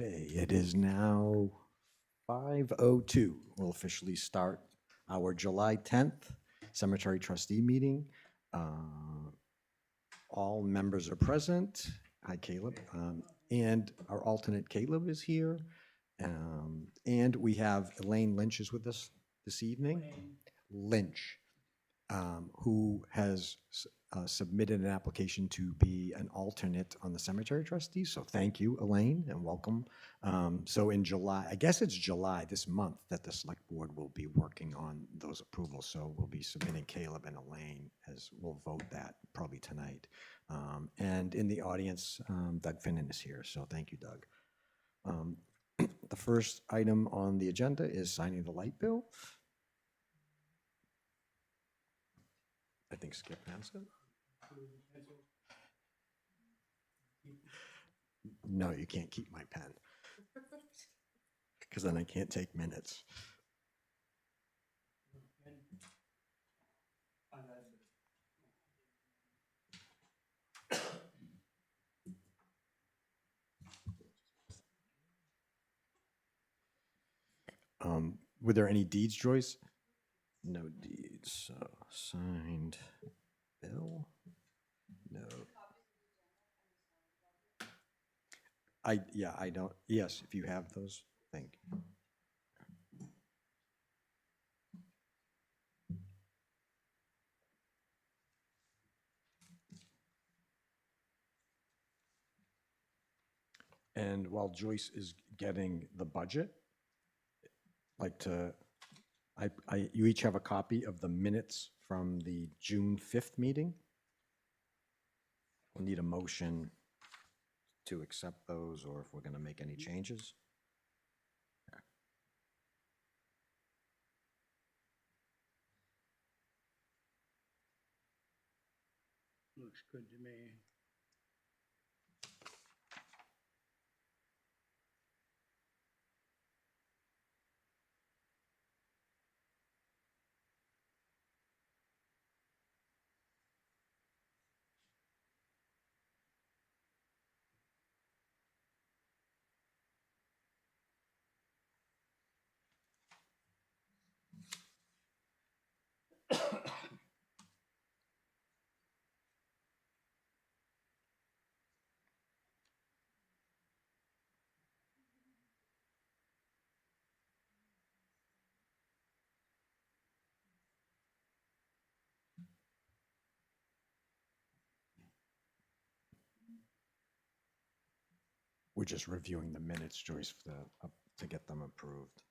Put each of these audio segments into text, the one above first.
Okay, it is now 5:02. We'll officially start our July 10th Cemetery Trustee meeting. All members are present. Hi, Caleb. And our alternate Caleb is here. And we have Elaine Lynch is with us this evening. Lynch, who has submitted an application to be an alternate on the cemetery trustees. So thank you, Elaine, and welcome. So in July, I guess it's July this month that the select board will be working on those approvals. So we'll be submitting Caleb and Elaine as we'll vote that probably tonight. And in the audience, Doug Finnan is here. So thank you, Doug. The first item on the agenda is signing the light bill. I think Skip has it. No, you can't keep my pen. Because then I can't take minutes. Were there any deeds, Joyce? No deeds. So signed bill. No. I don't. Yes, if you have those, thank you. And while Joyce is getting the budget, you each have a copy of the minutes from the June 5th meeting. We'll need a motion to accept those, or if we're going to make any changes. Looks good to me. We're just reviewing the minutes, Joyce, to get them approved.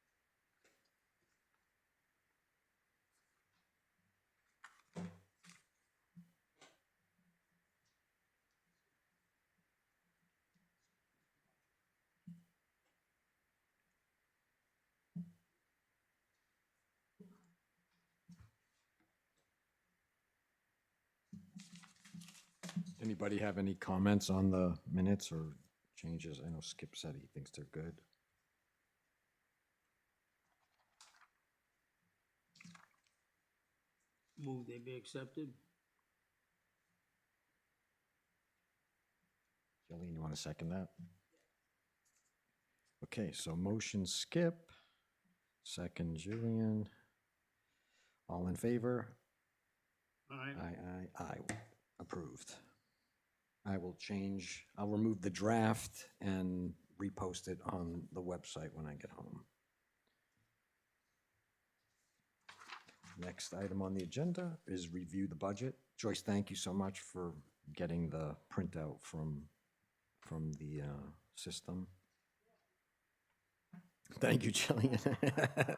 Anybody have any comments on the minutes or changes? I know Skip said he thinks they're good. Move they be accepted. Jillian, you want to second that? Okay, so motion Skip, second Jillian. All in favor? Aye. Aye. Approved. I'll remove the draft and repost it on the website when I get home. Next item on the agenda is review the budget. Joyce, thank you so much for getting the printout from the system. Thank you, Jillian.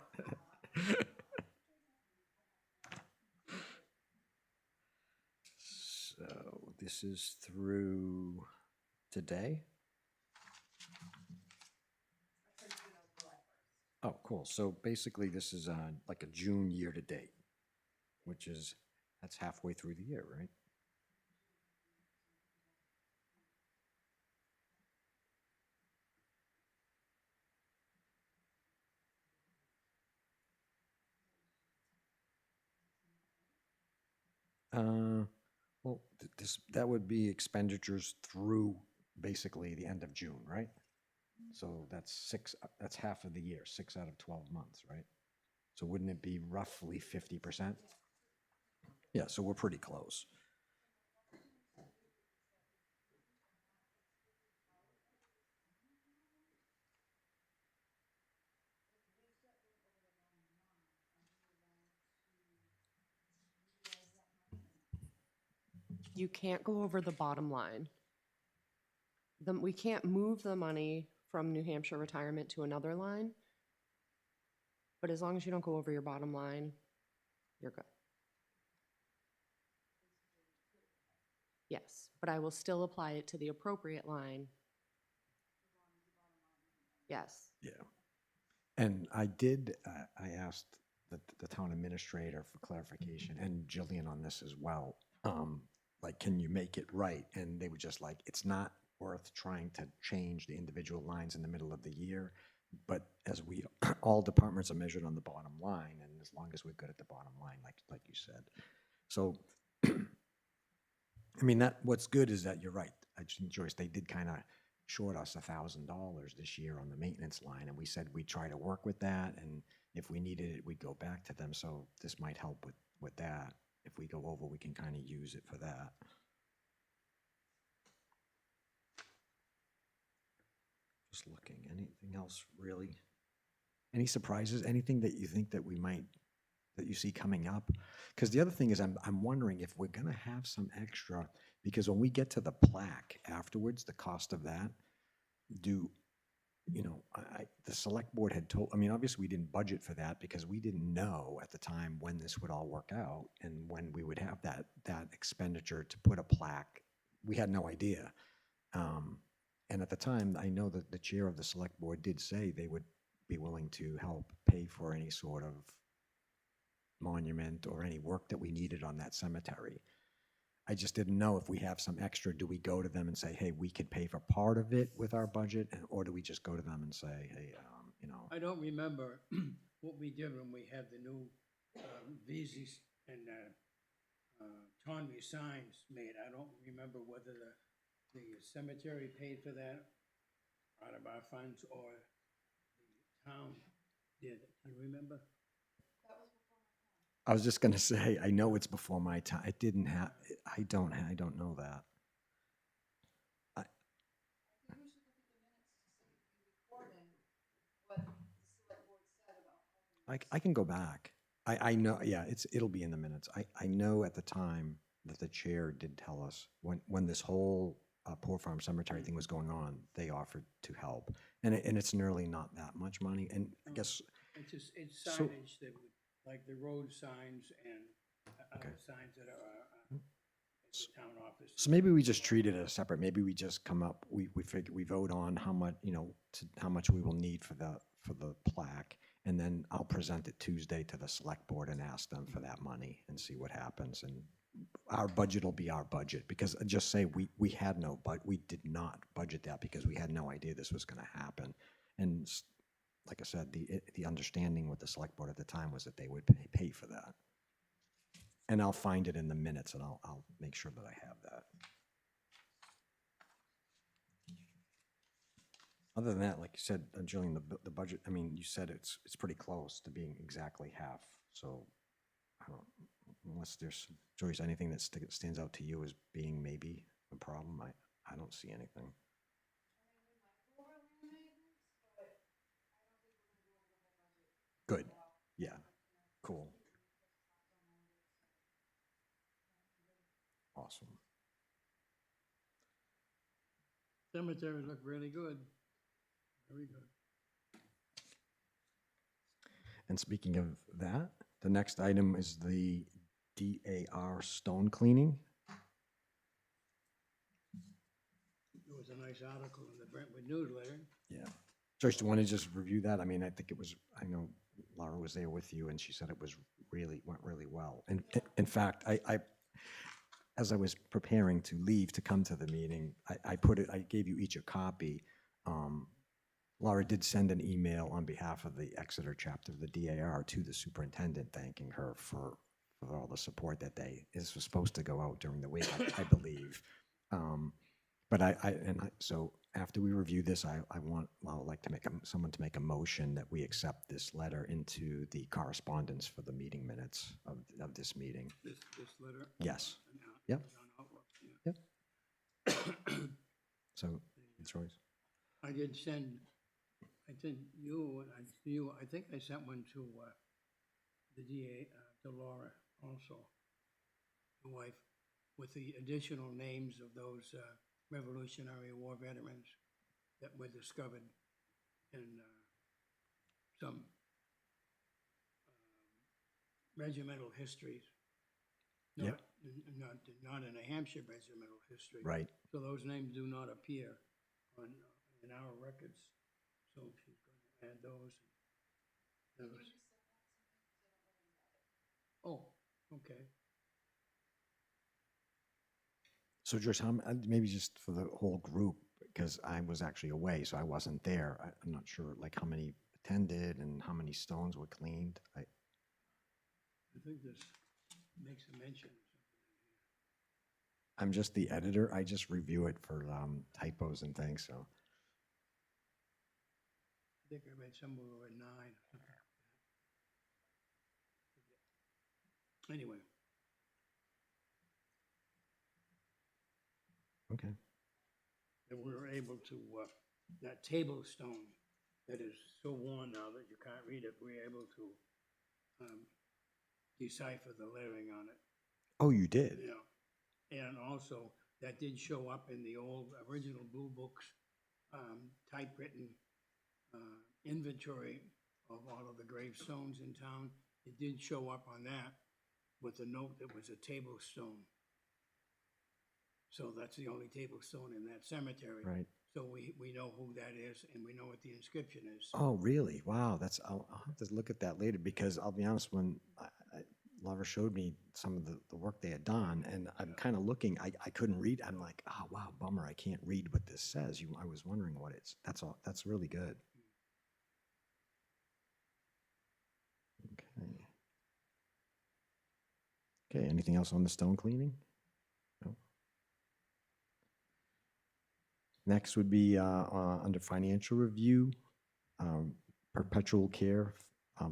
So this is through today. Oh, cool. So basically this is like a June year to date, that's halfway through the year, right? Well, that would be expenditures through basically the end of June, right? So that's half of the year, 6 out of 12 months, right? So wouldn't it be roughly 50%? Yeah, so we're pretty close. You can't go over the bottom line. We can't move the money from New Hampshire retirement to another line. But as long as you don't go over your bottom line, you're good. Yes, but I will still apply it to the appropriate line. Yes. Yeah. And I asked the town administrator for clarification and Jillian on this as well. Like, can you make it right? And they were just like, it's not worth trying to change the individual lines in the middle of the year. But as all departments are measured on the bottom line, and as long as we're good at the bottom line, like you said. So, I mean, what's good is that you're right. Joyce, they did kind of short us $1,000 this year on the maintenance line, and we said we'd try to work with that, and if we needed it, we'd go back to them. So this might help with that. If we go over, we can kind of use it for that. Just looking. Anything else really? Any surprises? Anything that you think that that you see coming up? Because the other thing is, I'm wondering if we're going to have some extra, because when we get to the plaque afterwards, the cost of that, the select board had told, I mean, obviously we didn't budget for that because we didn't know at the time when this would all work out and when we would have that expenditure to put a plaque. We had no idea. And at the time, I know that the chair of the select board did say they would be willing to help pay for any sort of monument or any work that we needed on that cemetery. I just didn't know if we have some extra, do we go to them and say, hey, we could pay for part of it with our budget? Or do we just go to them and say, hey, I don't remember what we did when we had the new visas and Tonry signs made. I don't remember whether the cemetery paid for that out of our funds or the town did. Do you remember? I was just going to say, I know it's before my time. It didn't have, I don't know that. I can go back. I know, yeah, it'll be in the minutes. I know at the time that the chair did tell us when this whole Poor Farm Cemetery thing was going on, they offered to help. And it's nearly not that much money. And I guess. It's So- signage that would, like the road signs and other signs that are at the town office. So maybe we just treat it as separate. Maybe we just come up, we figure, we vote on how much, how much we will need for the plaque. And then I'll present it Tuesday to the select board and ask them for that money and see what happens. And our budget will be our budget, because just say we had no, but we did not budget that because we had no idea this was going to happen. And like I said, the understanding with the select board at the time was that they would pay for that. And I'll find it in the minutes, and I'll make sure that I have that. Other than that, like you said, Jillian, the budget, I mean, you said it's pretty close to being exactly half. So I don't, unless there's, Joyce, anything that stands out to you as being maybe a problem, I don't see anything. Good. Yeah. Cool. Awesome. Cemeteries look really good. Very good. And speaking of that, the next item is the DAR stone cleaning. There was a nice article in the Brentwood newsletter. Yeah. Joyce, do you want to just review that? I mean, I think I know Laura was there with you and she said it went really well. And in fact, as I was preparing to leave to come to the meeting, I gave you each a copy. Laura did send an email on behalf of the Exeter chapter of the DAR to the superintendent, thanking her for all the support that this was supposed to go out during the week, I believe. But so after we review this, I would like to someone to make a motion that we accept this letter into the correspondence for the meeting minutes of this meeting. This letter? Yes. Yep. Yep. So, Joyce. I sent you, I think I sent one to the DA, to Laura also, the wife, with the additional names of those Revolutionary War veterans that were discovered in some regimental histories. Yep. Not in a Hampshire regimental history. Right. So those names do not appear in our records. So she's going to add those. Oh, okay. So, Joyce, maybe just for the whole group, because I was actually away, so I wasn't there. I'm not sure, like, how many attended and how many stones were cleaned. I think this makes a mention of something in here. I'm just the editor. I just review it for typos and things, so. I think I read somewhere over 9 or something like that. Anyway. Okay. And we were able to, that table stone that is so worn now that you can't read it, we were able to decipher the lettering on it. Oh, you did? Yeah. And also, that did show up in the old original Blue Books typewritten inventory of all of the gravestones in town. It did show up on that with a note that was a table stone. So that's the only table stone in that cemetery. Right. So we know who that is and we know what the inscription is. Oh, really? Wow. I'll have to look at that later, because I'll be honest, when Laura showed me some of the work they had done, and I'm kind of looking, I couldn't read. I'm like, oh, wow, bummer. I can't read what this says. I was wondering what that's all. That's really good. Okay. Okay. Anything else on the stone cleaning? No. Next would be under financial review, perpetual care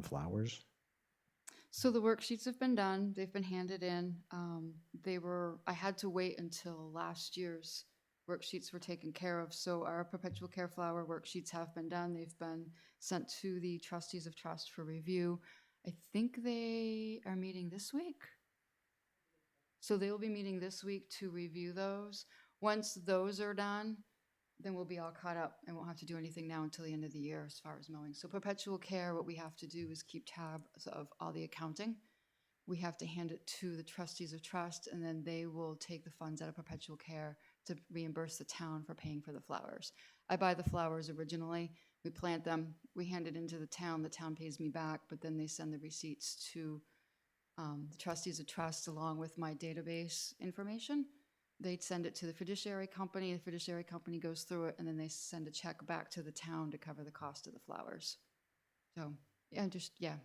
flowers. So the worksheets have been done, they've been handed in. I had to wait until last year's worksheets were taken care of. So our perpetual care flower worksheets have been done. They've been sent to the trustees of trust for review. I think they are meeting this week. So they will be meeting this week to review those. Once those are done, then we'll be all caught up and won't have to do anything now until the end of the year as far as mowing. So perpetual care, what we have to do is keep tabs of all the accounting. We have to hand it to the trustees of trust, and then they will take the funds out of perpetual care to reimburse the town for paying for the flowers. I buy the flowers originally, we plant them, we hand it into the town pays me back, but then they send the receipts to the trustees of trust along with my database information. They'd send it to the fiduciary company goes through it, and then they send a check back to the town to cover the cost of the flowers. So, yeah.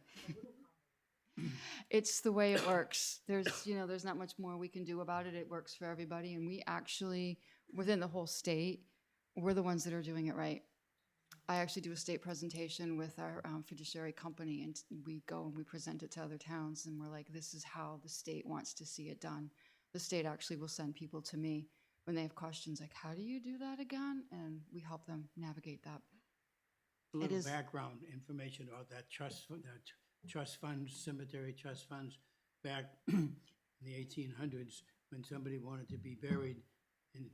It's the way it works. There's not much more we can do about it. It works for everybody, and we actually, within the whole state, we're the ones that are doing it right. I actually do a state presentation with our fiduciary company, and we go and we present it to other towns, and we're like, this is how the state wants to see it done. The state actually will send people to me when they have questions like, how do you do that again? And we help them navigate that. A little background information about that trust funds, cemetery trust funds, back in the 1800s, when somebody wanted to be buried in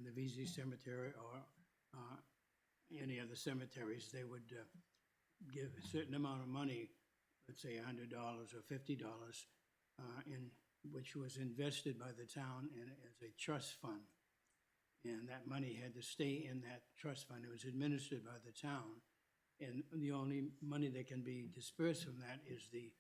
the VZ Cemetery or any other cemeteries, they would give a certain amount of money, let's say $100 or $50, which was invested by the town as a trust fund. And that money had to stay in that trust fund. It was administered by the town. And the only money that can be dispersed from that is the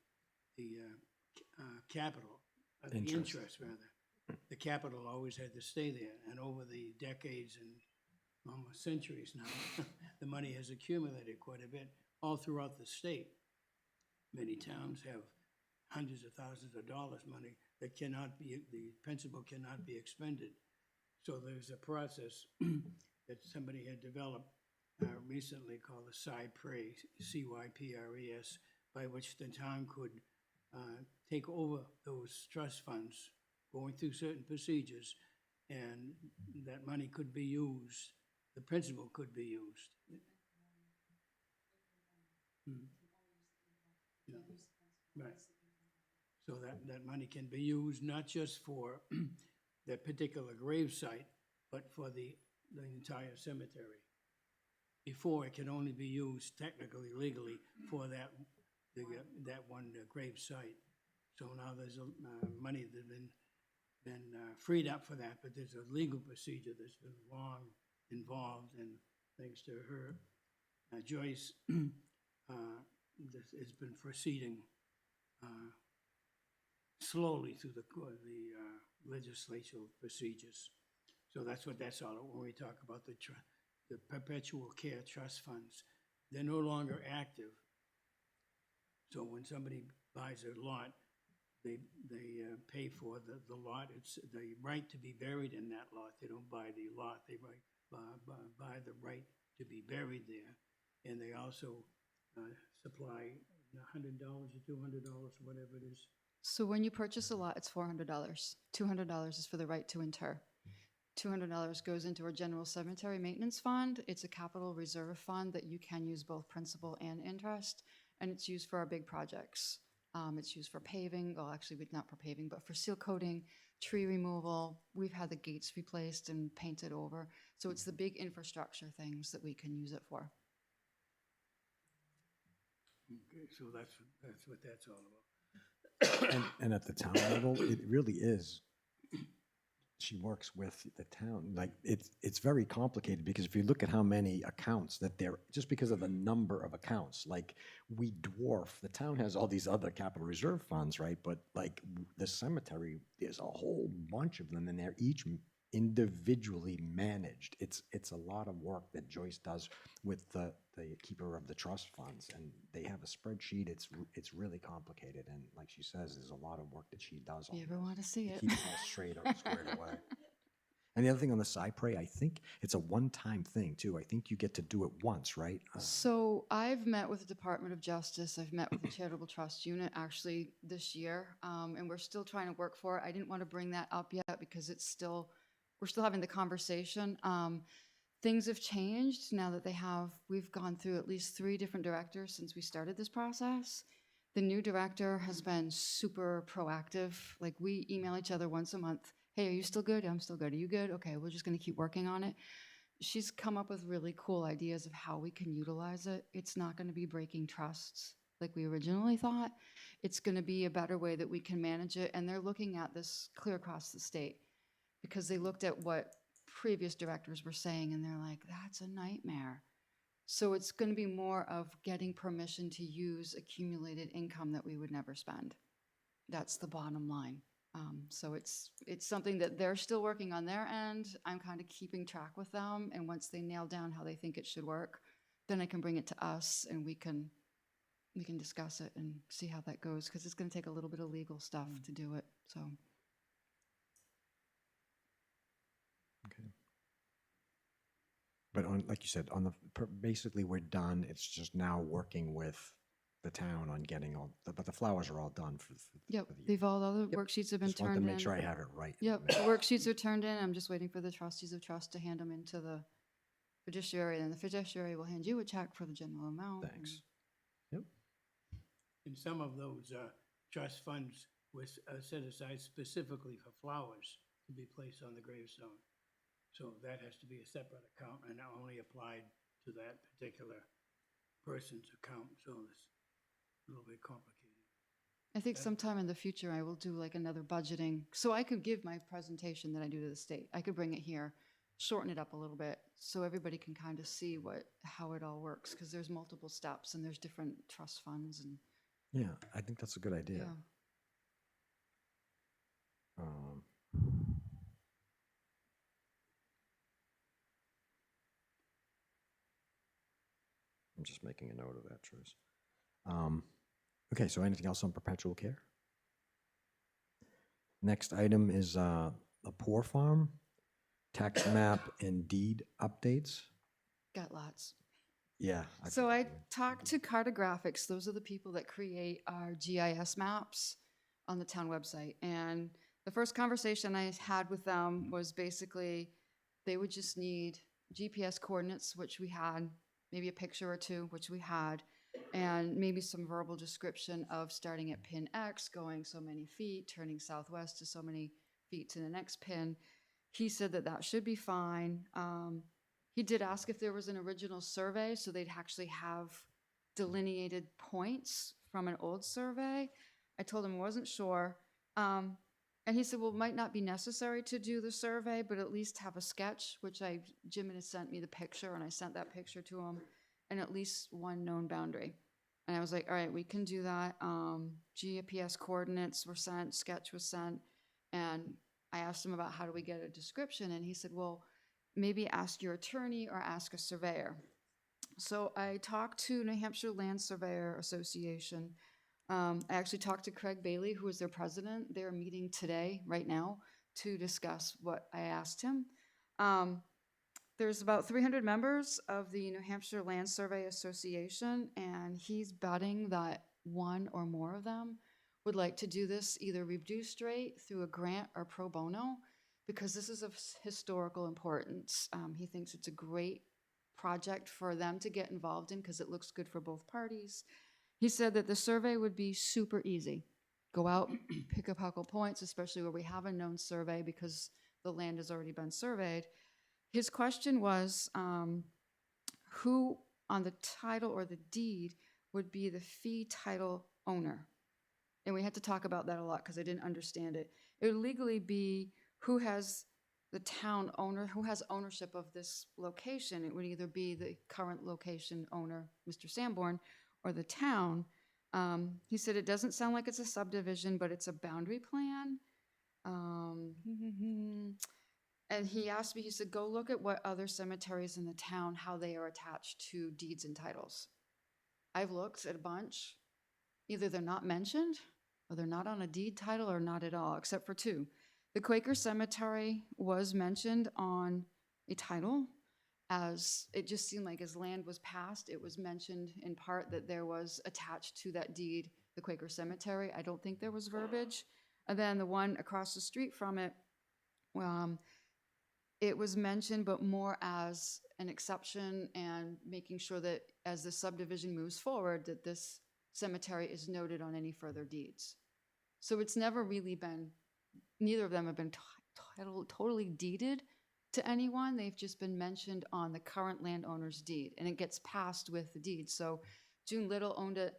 capital, the interest rather. The capital always had to stay there. And over the decades and almost centuries now, the money has accumulated quite a bit all throughout the state. Many towns have hundreds of thousands of dollars money that the principal cannot be expended. So there's a process that somebody had developed recently called the CyPRES, CYPRES, by which the town could take over those trust funds, going through certain procedures, and that money could be used, the principal could be used. Yeah. Right. So that money can be used not just for that particular grave site, but for the entire cemetery. Before, it can only be used technically, legally, for that one grave site. So now there's money that's been freed up for that, but there's a legal procedure that's been long involved, and thanks to her, Joyce, this has been proceeding slowly through the legislative procedures. So that's what that's all about when we talk about the perpetual care trust funds. They're no longer active. So when somebody buys a lot, they pay for the lot. It's the right to be buried in that lot. They don't buy the lot. They buy the right to be buried there. And they also supply $100 or $200, whatever it is. So when you purchase a lot, it's $400. $200 is for the right to inter. $200 goes into our general cemetery maintenance fund. It's a capital reserve fund that you can use both principal and interest, and it's used for our big projects. It's used for paving, well, actually, not for paving, but for seal coating, tree removal. We've had the gates replaced and painted over. So it's the big infrastructure things that we can use it for. Okay, so that's what that's all about. And at the town level, it really is. She works with the town. Like it's very complicated because if you look at how many accounts that there, just because of the number of accounts, like we dwarf, the town has all these other capital reserve funds, right? But like the cemetery, there's a whole bunch of them and they're each individually managed. It's a lot of work that Joyce does with the keeper of the trust funds, and they have a spreadsheet. It's really complicated, and like she says, there's a lot of work that she does. If you ever want to see it. Keep it all straight up, squared away. And the other thing on the CyPRES, I think it's a one-time thing too. I think you get to do it once, right? So I've met with the Department of Justice. I've met with the Charitable Trust Unit actually this year, and we're still trying to work for it. I didn't want to bring that up yet because we're still having the conversation. Things have changed now that we've gone through at least 3 different directors since we started this process. The new director has been super proactive. Like we email each other once a month. Hey, are you still good? I'm still good. Are you good? Okay, we're just going to keep working on it. She's come up with really cool ideas of how we can utilize it. It's not going to be breaking trusts like we originally thought. It's going to be a better way that we can manage it. And they're looking at this clear across the state because they looked at what previous directors were saying and they're like, that's a nightmare. So it's going to be more of getting permission to use accumulated income that we would never spend. That's the bottom line. So it's something that they're still working on their end. I'm kind of keeping track with them, and once they nail down how they think it should work, then I can bring it to us and we can discuss it and see how that goes, because it's going to take a little bit of legal stuff to do it. So. Okay. But like you said, basically we're done. It's just now working with the town on getting but the flowers are all done for Yep, the all the worksheets have been just want to turned make in. sure I have it right. Yep, the worksheets are turned in. I'm just waiting for the trustees of trust to hand them into the fiduciary, and the fiduciary will hand you a check for the general amount. Thanks. Yep. And some of those trust funds were set aside specifically for flowers to be placed on the gravestone. So that has to be a separate account and only applied to that particular person's account. So it's a little bit complicated. I think sometime in the future I will do like another budgeting. So I could give my presentation that I do to the state. I could bring it here, shorten it up a little bit so everybody can kind of see how it all works, because there's multiple steps and there's different trust funds. And Yeah, I think that's a good idea. yeah. I'm just making a note of that, Truce. Okay, so anything else on perpetual care? Next item is a poor farm. tax map and deed updates. Got lots. Yeah. So I talked to Cartographics. Those are the people that create our GIS maps on the town website. And the first conversation I had with them was basically they would just need GPS coordinates, which we had, maybe a picture or two, which we had, and maybe some verbal description of starting at pin X, going so many feet, turning southwest to so many feet to the next pin. He said that that should be fine. He did ask if there was an original survey, so they'd actually have delineated points from an old survey. I told him I wasn't sure. And he said, well, it might not be necessary to do the survey, but at least have a sketch, which Jim had sent me the picture, and I sent that picture to him, and at least one known boundary. And I was like, all right, we can do that. GPS coordinates were sent, sketch was sent, and I asked him about how do we get a description, and he said, well, maybe ask your attorney or ask a surveyor. So I talked to New Hampshire Land Surveyor Association. I actually talked to Craig Bailey, who is their president. They're meeting today, right now, to discuss what I asked him. There's about 300 members of the New Hampshire Land Survey Association, and he's betting that one or more of them would like to do this either reduced rate through a grant or pro bono, because this is of historical importance. He thinks it's a great project for them to get involved in because it looks good for both parties. He said that the survey would be super easy. Go out, pick up a couple points, especially where we have a known survey because the land has already been surveyed. His question was, who on the title or the deed would be the fee title owner? And we had to talk about that a lot because I didn't understand it. It would legally be who has the town owner, who has ownership of this location. It would either be the current location owner, Mr. Sanborn, or the town. He said it doesn't sound like it's a subdivision, but it's a boundary plan. And he asked me, he said, go look at what other cemeteries in the town, how they are attached to deeds and titles. I've looked at a bunch. Either they're not mentioned, or they're not on a deed title, or not at all, except for two. The Quaker Cemetery was mentioned on a title, as it just seemed like as land was passed, it was mentioned in part that there was attached to that deed the Quaker Cemetery. I don't think there was verbiage. And then the one across the street from it, it was mentioned, but more as an exception and making sure that as the subdivision moves forward, that this cemetery is noted on any further deeds. So it's never really been, neither of them have been totally deeded to anyone. They've just been mentioned on the current landowner's deed, and it gets passed with the deed. So June Little owned it.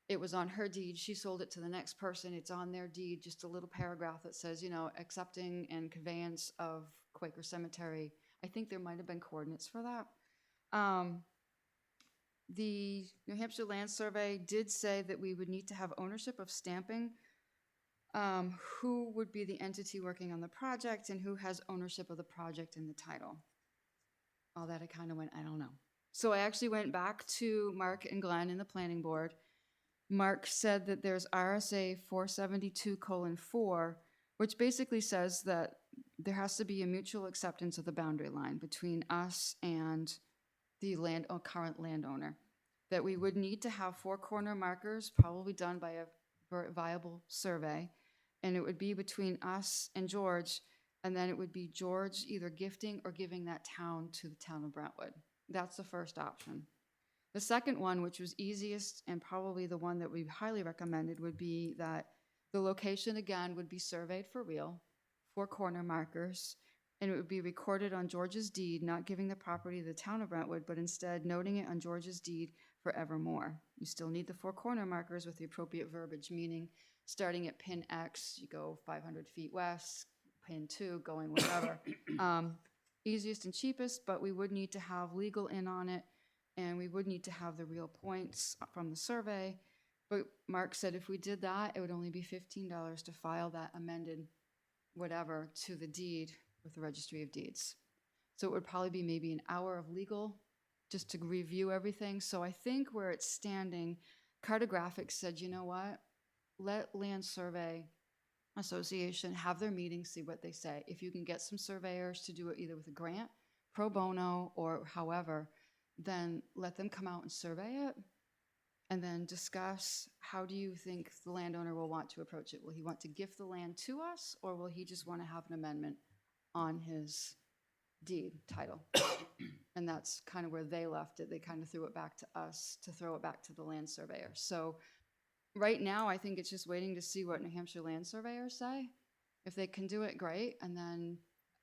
It was on her deed. She sold it to the next person. It's on their deed, just a little paragraph that says, you know, accepting and conveyance of Quaker Cemetery. I think there might have been coordinates for that. The New Hampshire Land Survey did say that we would need to have ownership of stamping. Who would be the entity working on the project and who has ownership of the project and the title? All that I kind of went, I don't know. So I actually went back to Mark and Glenn in the planning board. Mark said that there's RSA 472:4, which basically says that there has to be a mutual acceptance of the boundary line between us and the current landowner. That we would need to have 4 corner markers, probably done by a viable survey, and it would be between us and George, and then it would be George either gifting or giving that town to the town of Brentwood. That's the first option. The second one, which was easiest and probably the one that we highly recommended, would be that the location again would be surveyed for real, 4 corner markers, and it would be recorded on George's deed, not giving the property to the town of Brentwood, but instead noting it on George's deed forevermore. You still need the 4 corner markers with the appropriate verbiage, meaning starting at pin X, you go 500 feet west, pin 2, going whatever. Easiest and cheapest, but we would need to have legal in on it, and we would need to have the real points from the survey. But Mark said if we did that, it would only be $15 to file that amended whatever to the deed with the Registry of Deeds. So it would probably be maybe an hour of legal just to review everything. So I think where it's standing, Cartographics said, you know what? Let Land Survey association, have their meetings, see what they say. If you can get some surveyors to do it either with a grant, pro bono, or however, then let them come out and survey it, and then discuss, how do you think the landowner will want to approach it? Will he want to gift the land to us, or will he just want to have an amendment on his deed title? And that's kind of where they left it. They kind of threw it back to us to throw it back to the land surveyor. So right now, I think it's just waiting to see what New Hampshire land surveyors say. If they can do it, great. And then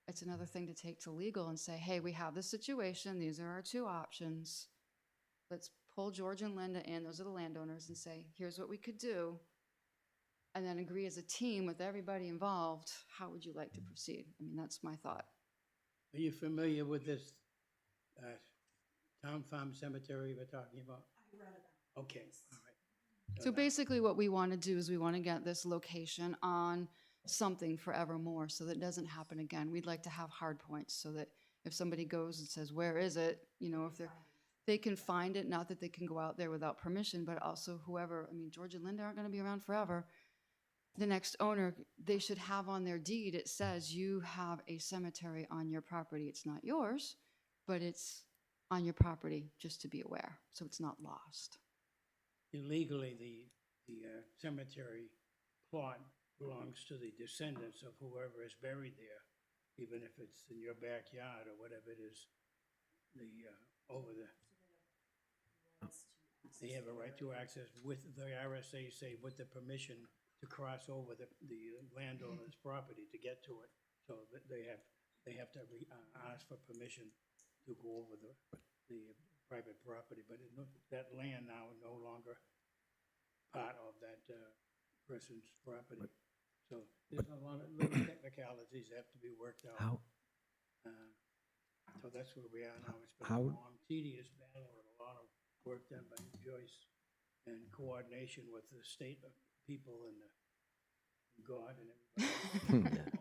it's another thing to take to legal and say, hey, we have this situation. These are our two options. Let's pull George and Linda in, those are the landowners, and say, here's what we could do. And then agree as a team with everybody involved. How would you like to proceed? I mean, that's my thought. Are you familiar with this town farm cemetery we're talking about? I read about it. Okay, all right. So now- basically what we want to do is we want to get this location on something forevermore so that it doesn't happen again. We'd like to have hard points so that if somebody goes and says, where is it? You know, if they can find it, not that they can go out there without permission, but also whoever, I mean, George and Linda aren't going to be around forever. The next owner, they should have on their deed, it says you have a cemetery on your property. It's not yours, but it's on your property, just to be aware, so it's not lost. Illegally, the cemetery plot belongs to the descendants of whoever is buried there, even if it's in your backyard or whatever it is. They have a right to access with the RSA, say, with the permission to cross over the landowner's property to get to it. So that they have to ask for permission to go over the private property, but that land now is no longer part of that person's property. So there's a lot of little technicalities that have to be worked out. How, So that's where we are now. It's been How- a long, tedious battle and a lot of work done by Joyce and coordination with the state people and God and everybody.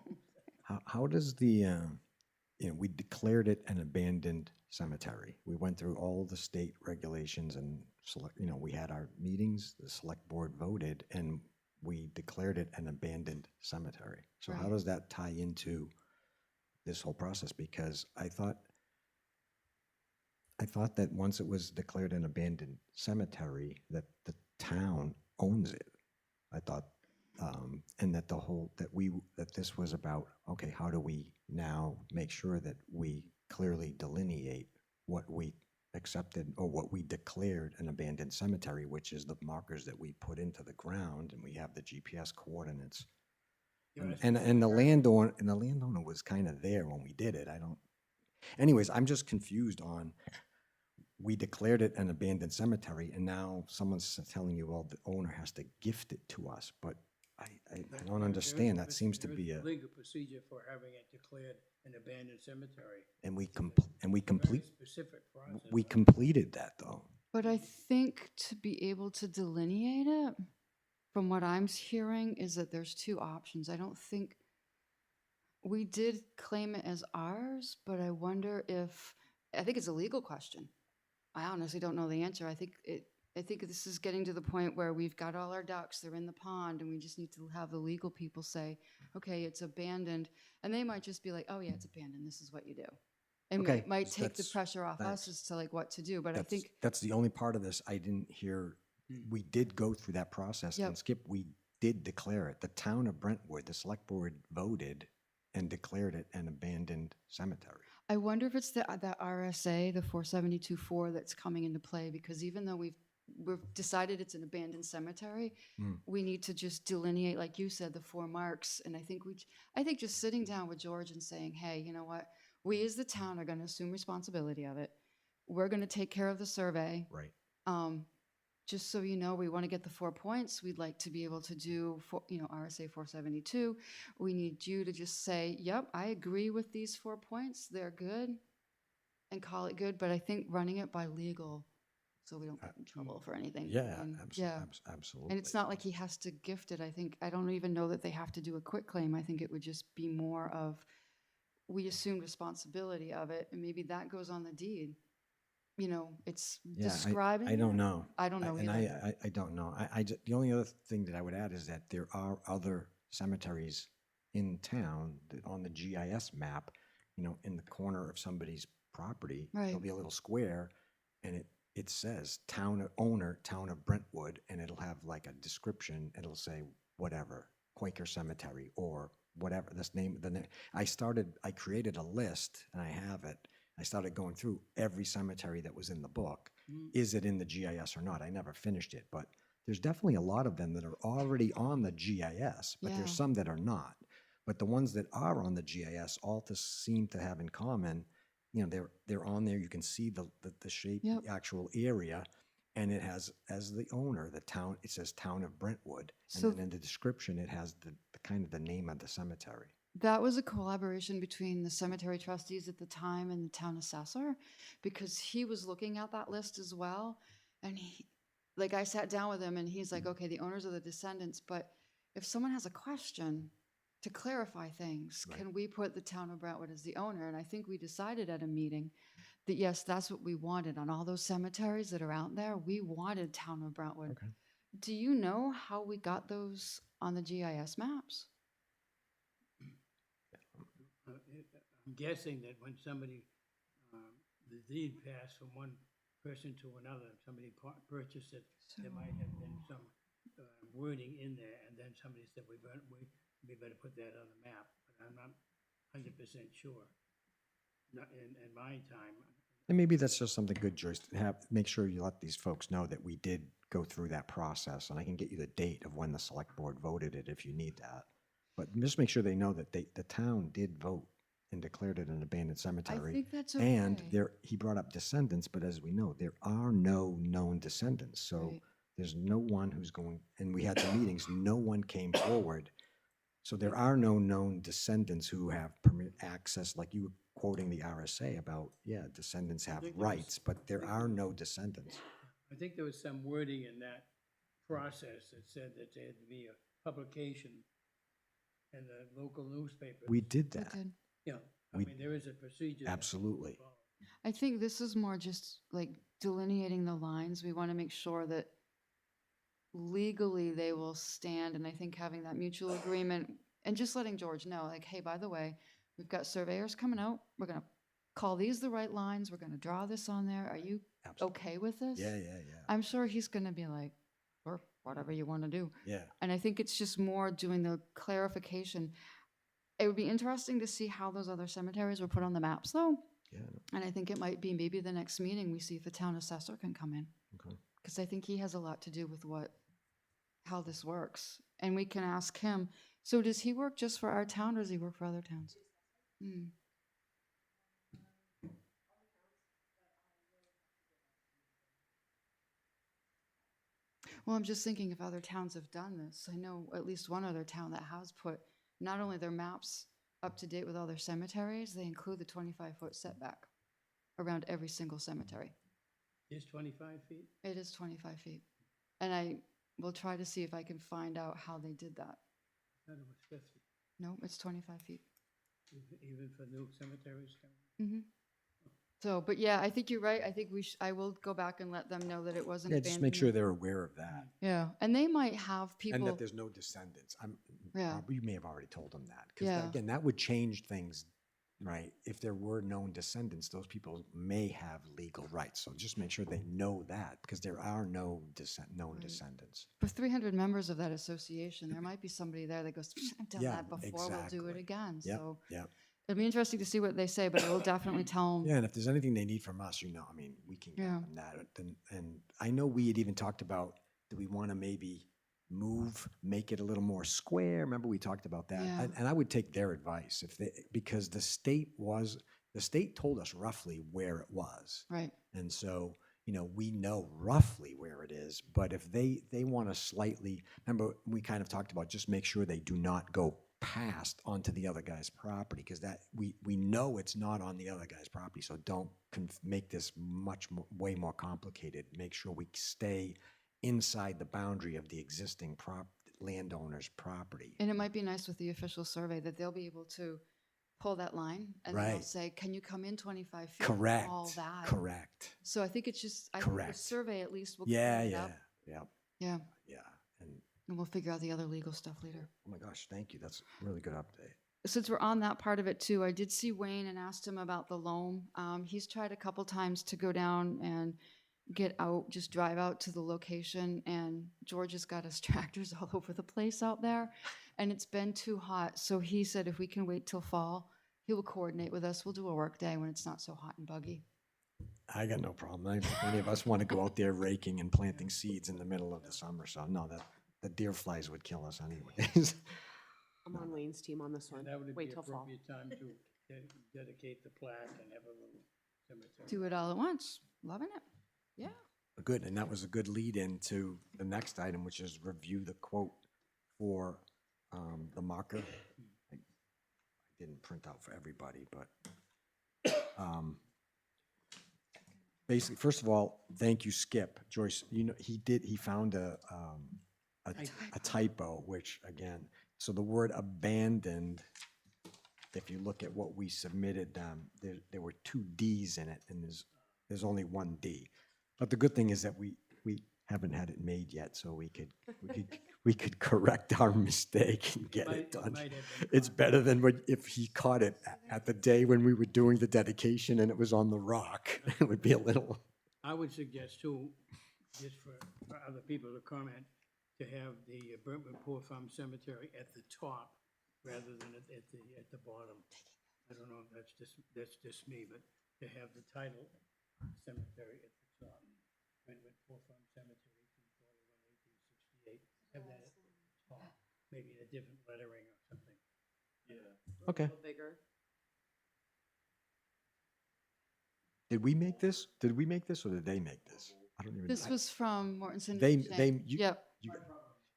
how does the, we declared it an abandoned cemetery. We went through all the state regulations and we had our meetings, the select board voted, and we declared it an abandoned cemetery. So how Right. does that tie into this whole process? Because I thought that once it was declared an abandoned cemetery, that the town owns it. I thought, and that that this was about, okay, how do we now make sure that we clearly delineate what we accepted or what we declared an abandoned cemetery, which is the markers that we put into the ground, and we have the GPS coordinates. And the landowner was kind of there when we did it. Anyways, I'm just confused on, we declared it an abandoned cemetery, and now someone's telling you, well, the owner has to gift it to us, but I don't understand. That seems to be a, legal procedure for having it declared an abandoned cemetery. and we Very complete, specific process. we completed that though. But I think to be able to delineate it, from what I'm hearing, is that there's two options. I don't think, we did claim it as ours, but I wonder if, I think it's a legal question. I honestly don't know the answer. I think this is getting to the point where we've got all our ducks, they're in the pond, and we just need to have the legal people say, okay, it's abandoned. And they might just be like, oh yeah, it's abandoned, this is what you do. It Okay, might take the that's- pressure off that's- us as to like what to do, but I think, That's the only part of this I didn't hear. We did go through that process, and Yep. Skip, we did declare it. The town of Brentwood, the select board voted and declared it an abandoned cemetery. I wonder if it's the RSA, the 472-4 that's coming into play, because even though we've decided it's an abandoned cemetery, we need to just delineate, like you said, the 4 marks. And I think just sitting down with George and saying, hey, you know what? We as the town are going to assume responsibility of it. We're going to take care of the survey. Right. Just so you know, we want to get the 4 points. We'd like to be able to do, RSA 472. We need you to just say, yep, I agree with these 4 points. They're good, and call it good. But I think running it by legal, so we don't get in trouble for anything. Yeah, Yeah. absolutely. And it's not like he has to gift it. I don't even know that they have to do a quick claim. I think it would just be more of, we assume responsibility of it, and maybe that goes on the deed. It's Yeah, describing. I don't it. know. I don't know And either. I don't know. The only other thing that I would add is that there are other cemeteries in town that on the GIS map, you know, in the corner of somebody's property, there'll Right. be a little square, and it says town owner, Town of Brentwood, and it'll have like a description. It'll say whatever, Quaker Cemetery or whatever. This name, the name. I created a list, and I have it. I started going through every cemetery that was in the book. Is it in the GIS or not? I never finished it, but there's definitely a lot of them that are already on the GIS, but Yeah. there's some that are not. But the ones that are on the GIS all seem to have in common, you know, they're on there. You can see the shape, Yep. the actual area, and it has as the owner the town. It says Town of Brentwood, and So then in the description it has the kind of the name of the cemetery. that was a collaboration between the cemetery trustees at the time and the town assessor, because he was looking at that list as well. And like, I sat down with him and he's like, okay, the owners are the descendants, but if someone has a question to clarify things, Right. can we put the town of Brentwood as the owner? And I think we decided at a meeting that yes, that's what we wanted on all those cemeteries that are out there. We wanted town of Brentwood. Okay. Do you know how we got those on the GIS maps? I'm guessing that when somebody, the deed passed from one person to another, somebody purchased it, there might have been some wording in there, and then somebody said, we better put that on the map, but I'm not 100% sure. Not in my time. And maybe that's just something good, Joyce, to have, make sure you let these folks know that we did go through that process, and I can get you the date of when the select board voted it if you need that. But just make sure they know that the town did vote and declared it an abandoned I cemetery. think that's okay. And he brought up descendants, but as we know, there are no known descendants. So Right. there's no one who's going, and we had the meetings, no one came forward. So there are no known descendants who have permit access, like you were quoting the RSA about, yeah, descendants have think there was- rights, but there are no descendants. I think there was some wording in that process that said that there had to be a publication in the local newspaper. We did That that, did. Yeah, I we- mean, there is a procedure. that absolutely. follow. I think this is more just like delineating the lines. We want to make sure that legally they will stand, and I think having that mutual agreement and just letting George know, like, hey, by the way, we've got surveyors coming out. We're going to call these the right lines. We're going to draw this on there. Are you Absolutely. okay with this? Yeah, yeah, yeah, I'm sure he's going to be like, or whatever you want to do. yeah. And I think it's just more doing the clarification. It would be interesting to see how those other cemeteries were put on the maps, though. Yeah, And I think it might be maybe the next meeting, we see if the town assessor can come in. okay. Because I think he has a lot to do with how this works. And we can ask him, so does he work just for our town or does he work for other towns? Hmm. Well, I'm just thinking if other towns have done this. I know at least one other town that has put not only their maps up to date with all their cemeteries, they include the 25-foot setback around every single cemetery. Is 25 feet? It is 25 feet. And I will try to see if I can find out how they did that. I thought it was 50, No, it's 25 feet. even for new cemeteries. Mm-hmm. So, but yeah, I think you're right. I think I will go back and let them know that it wasn't Yeah, just make sure abandonment. they're aware of that. Yeah, and they might have And people, that there's no descendants. Yeah. You may have already told them that. Because Yeah. again, that would change things, right? If there were known descendants, those people may have legal rights. So just make sure they know that, because there are no known Right. descendants. for 300 members of that association, there might be somebody there that goes, I've done Yeah, that before, we'll do it exactly. again. Yep, So yep. it'll be interesting to see what they say, but I will definitely tell them. Yeah, and if there's anything they need from us, I mean, we can get Yeah. them that. And I know we had even talked about, do we want to maybe make it a little more square? Remember we talked about that? Yeah. And I would take their advice because the state told us roughly where it was. Right. And so, we know roughly where it is, but if they want to slightly, remember we kind of talked about just make sure they do not go past onto the other guy's property, because that we know it's not on the other guy's property. So don't make this way more complicated. Make sure we stay inside the boundary of the existing landowner's property. And it might be nice with the official survey that they'll be able to pull that line and they'll Right. say, can you come in 25 feet? Correct. All that. Correct. So I think it's just, I think the Correct. survey at least will Yeah, clean it yeah, up. yeah, Yeah. yeah. And And we'll figure out the other legal stuff later. Oh my gosh, thank you. That's a really good update. Since we're on that part of it too, I did see Wayne and asked him about the loam. He's tried a couple times to go down and get out, just drive out to the location, and George has got his tractors all over the place out there, and it's been too hot. So he said if we can wait till fall, he will coordinate with us. We'll do a work day when it's not so hot and buggy. I got no problem. I don't think any of us want to go out there raking and planting seeds in the middle of the summer, so no, the deer flies would kill us anyways. I'm on Wayne's team on this one. And that would be Wait till fall. appropriate time to dedicate the plaque and have a little cemetery. Do it all at once. Loving it. Yeah. Good, and that was a good lead into the next item, which is review the quote for the marker. I didn't print out for everybody, but basically, first of all, thank you, Skip. Joyce, you know, he found a typo, which again, so the word abandoned, if you look at what we submitted, there were 2 Ds in it, and there's only 1 D. But the good thing is that we haven't had it made yet, so we could correct our mistake and get it done. It's better than if he caught it at the day when we were doing the dedication and it was on the rock. It would be a little. I would suggest too, just for other people to comment, to have the Brentwood Poor Farm Cemetery at the top rather than at the bottom. I don't know, that's just me, but to have the title cemetery at the top. Brentwood Poor Farm Cemetery, 1841, 1868. Have that at the top, maybe in a different lettering or something. Yeah. Okay. A little bigger. Did we make this? Did we make this or did they make this? I don't even. This was from Mortensen. Yep.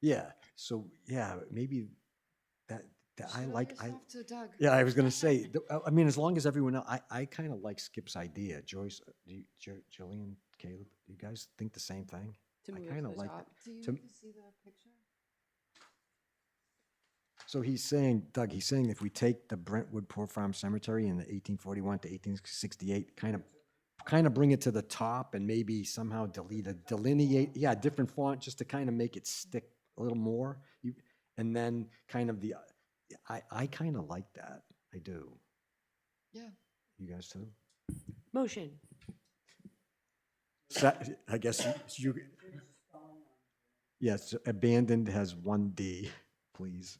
Yeah. So yeah, maybe that I like. To Doug. Yeah, I was gonna say. I mean, as long as everyone else, I kind of like Skip's idea. Joyce, Jillian, Caleb, do you guys think the same thing? To I move kind to of the like. top. Do you To- see the picture? So he's saying, Doug, he's saying if we take the Brentwood Poor Farm Cemetery in the 1841 to 1868, kind of bring it to the top and maybe somehow delineate, yeah, different font just to kind of make it stick a little more. And then kind of I kind of like that. I do. Yeah. You guys too? Motion. I guess you. Yes, abandoned has 1 D, please.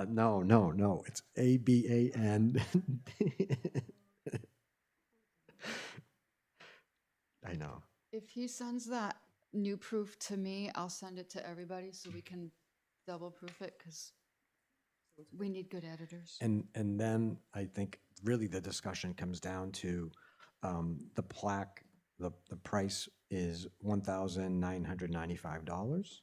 No. It's ABAN. I know. If he sends that new proof to me, I'll send it to everybody so we can double proof it because we need good editors. And then I think really the discussion comes down to the plaque. The price is $1,995,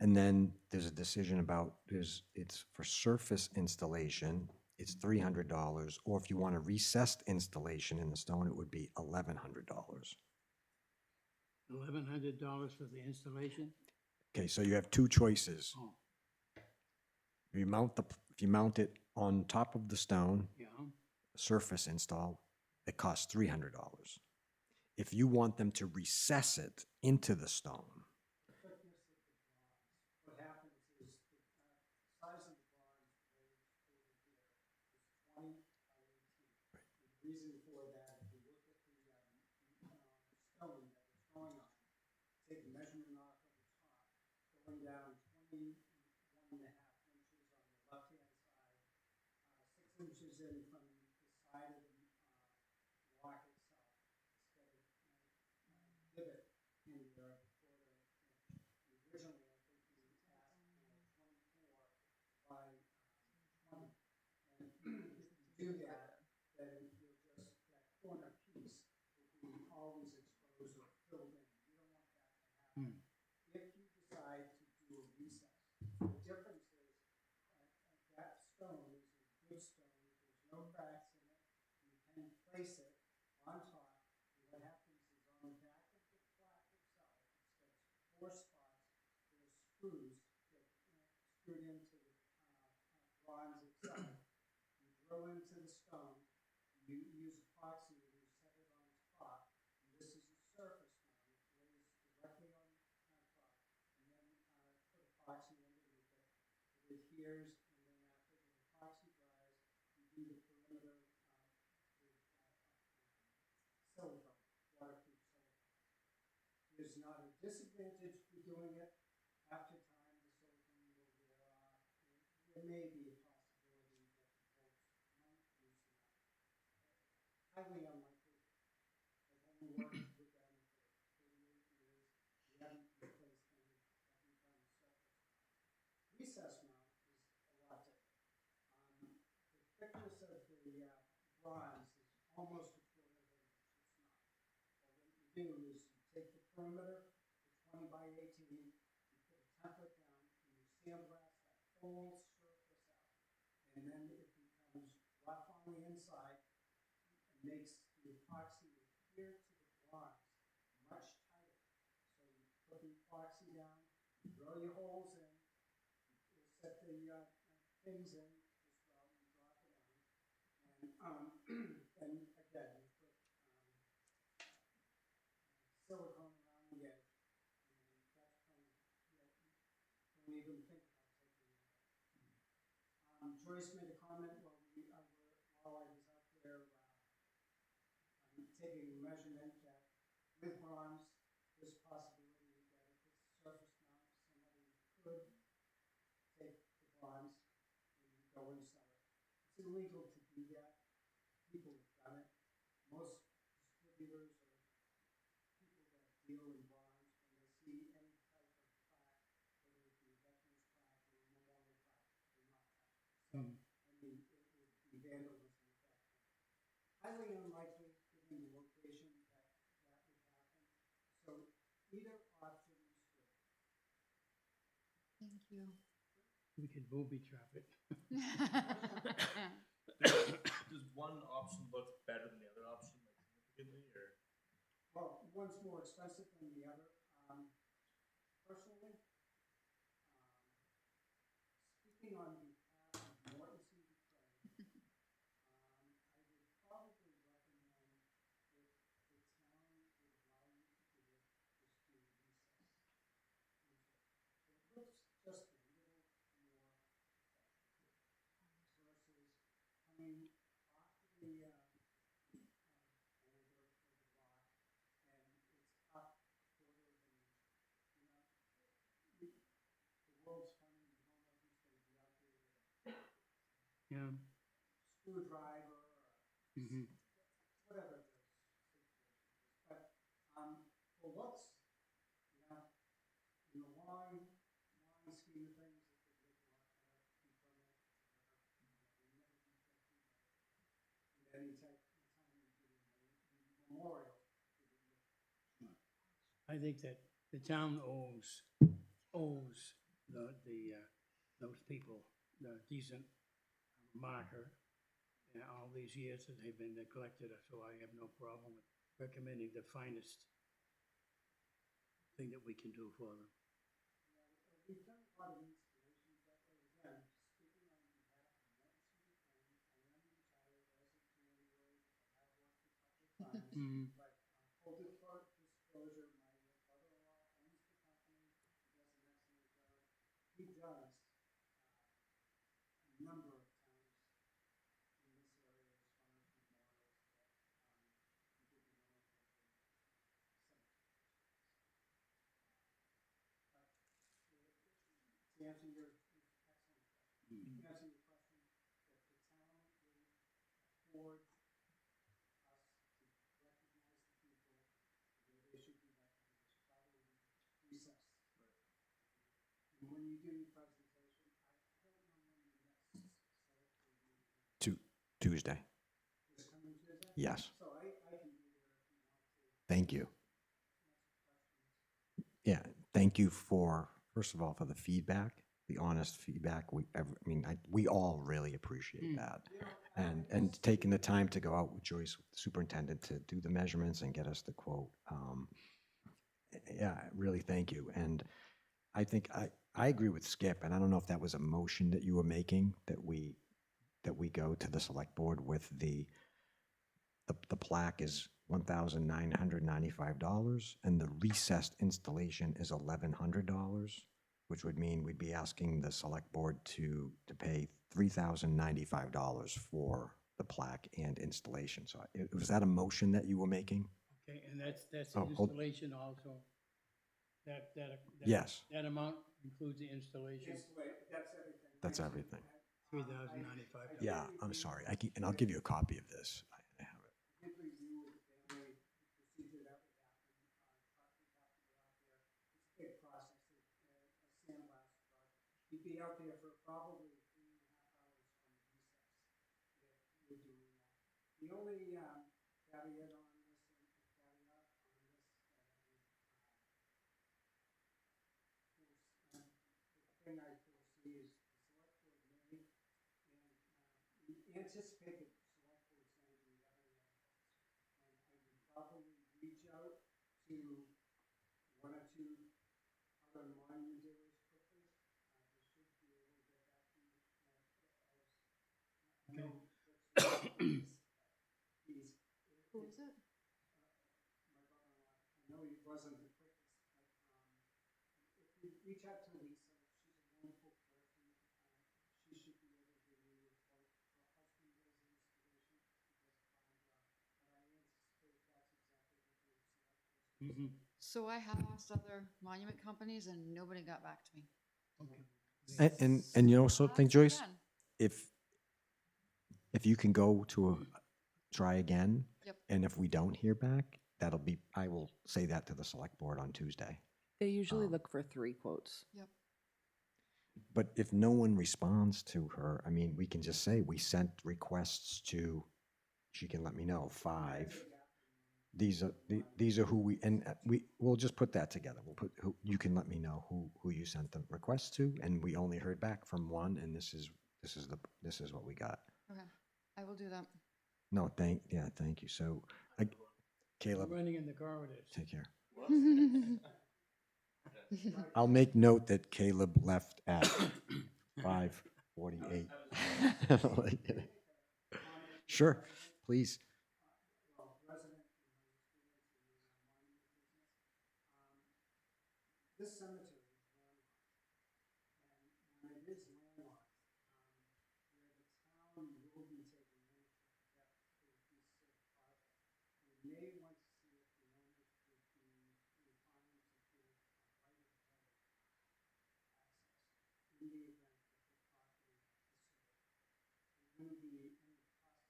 and then there's a decision about it's for surface installation. It's $300, or if you want a recessed installation in the stone, it would be $1,100. $1,100 for the installation? Okay, so you have 2 choices. Oh, If you mount it on top of the stone, yeah. surface install, it costs $300. If you want them to recess it into the stone, What happens is the size of the bronze range over here is 20 by 18. The reason for that, if you look at the stone that it's going on, take a measurement off of the top, going down 21.5 inches on the left-hand side, 6 inches in from the side of the block itself, instead of divot in there a quarter inch. Originally, I think we asked for 24 by 20. And if you do that, then you'll just, that corner piece will be always exposed or filled in. You don't want that to happen. If you decide to do a recess, the difference is that stone is a good stone. There's no cracks in it. You can place it on top. And what happens is on the back of the plaque itself, instead of 4 spots, there's screws that screwed into the bronze itself. You drill into the stone. You use epoxy to set it on top. And this is a surface mount. years, and then after the epoxy dries, you do the perimeter with silicone, waterproof silicone. There's not a disadvantage for doing it. After time, the silicone will wear off. There may be a possibility that the bolts might loosen up. Highly unlikely. I've only worked with them for 38 years. We haven't replaced any. Haven't done a surface mount. Recess mount is a lot different. The thickness of the bronze is almost a quarter of an inch. It's not. But what you do is you take the perimeter, the 20 by 18, you put a template down, and you sandblast that whole surface out. And then it becomes rough on the inside and makes the epoxy adhere to the bronze much tighter. So you put the epoxy down, you drill your holes in, you set the pins in as well, you drop it on. And again, you put silicone around the edge, and that's permanent. Don't even think about taking it out. Joyce made a comment while I was out there taking a measurement that with bronze, there's possibility that if it's surface mount, somebody could take the bronze and go and sell it. It's illegal to do that. People have done it. Most distributors or people that deal in bronze, when they see any type of plaque, whether it be a veteran's plaque or a memorial plaque, they not touch it. So, I mean, it would be vandalism at that point. Highly unlikely, given the location, that that would happen. So either option is good. Thank you. We could booby trap it. Does one option look better than the other option, like significantly, or? Well, one's more expensive than the other. Personally, speaking on behalf of Mortensen Ukraine, I would probably recommend if the town would allow you to do it, just do recess into it. It looks just a little more professional versus coming off the boulder or the rock, and it's up quarter of an inch. You know, the world's funny. You don't know who's going to be out there with a Yeah. screwdriver or whatever the situation is. But for looks, you know, in the long scheme of things, it could look a lot better, be permanent, whatever. You never be filthy, but any time you do a memorial, it would look. I think that the town owes those people the decent marker in all these years that they've been neglected, so I have no problem with recommending the finest thing that we can do for them. We've done a lot of installations that way. Again, speaking on behalf of Mortensen Ukraine, I am retired as of January. I have worked a couple of times, but full disclosure, my brother-in-law owns the company. He does an excellent job. He does a number of towns in this area as far as memorials, but he did the one over at the Cemetary Trustees. But to answer your excellent question, to answer your question, if the town will afford us to recognize the people the way they should be recognized, probably recess. Right. And when you do your presentation, I don't know when your next select board meeting is. Tuesday. This coming Tuesday? Yes. So I can be there if you want to Thank you. answer questions. Yeah, thank you for, first of all, for the feedback, the honest feedback. We all really appreciate that. And taking the time to go out with Joyce, the superintendent, to do the measurements and get us the quote. Yeah, really thank you. And I think I agree with Skip, and I don't know if that was a motion that you were making, that we go to the select board with the plaque is $1,995 and the recessed installation is $1,100. which would mean we'd be asking the select board to pay $3,095 for the plaque and installation. So was that a motion that you were making? Okay, and that's Oh, the hold- installation also? Yes. That amount includes the installation, That's everything. That's everything. $3,095. Yeah, I'm sorry. And I'll give you a copy of this. I have it. Did review with the family procedure that would happen. Truck would have to go out there. It's a big process, a sandblast truck. You'd be out there for probably 3.5 hours on recess if you're doing that. The only caveat on this, the thing I foresee is the select board may, and we anticipate that the select board's going to be heavily involved. And I would probably reach out to one or two other monument dealers quickly. They should be able to get back to you. I know Who is it? my brother-in-law, I know he wasn't the quickest, but if you reach out to Lisa, she's a wonderful person. She should be able to give you a report. Her husband does the installation, he does a fine job, but I anticipate that's exactly what the select board's going to do. So I have asked other monument companies and nobody got back to me. And you know something, Ask them Joyce? again. If you can go to try again, Yep. and if we don't hear back, I will say that to the select board on Tuesday. They usually Um, look for 3 quotes. Yep. But if no one responds to her, I mean, we can just say, we sent requests to, she can let me know, 5. These are who we'll just put that together. We'll put, you can let me know who you sent the request to, and we only heard back from 1, and this is what we got. Okay, I will do that. No, thank you. So, Caleb, Running in the corridors. take care. I'll make note that Caleb left at 5:48. Sure, please. This cemetery is landlocked, and when it is landlocked, where the town will be taking ownership of that little piece of property, we may want to see if the owners would be inclined to give a right of way access in the event that the property is sold. There wouldn't be any cost to them.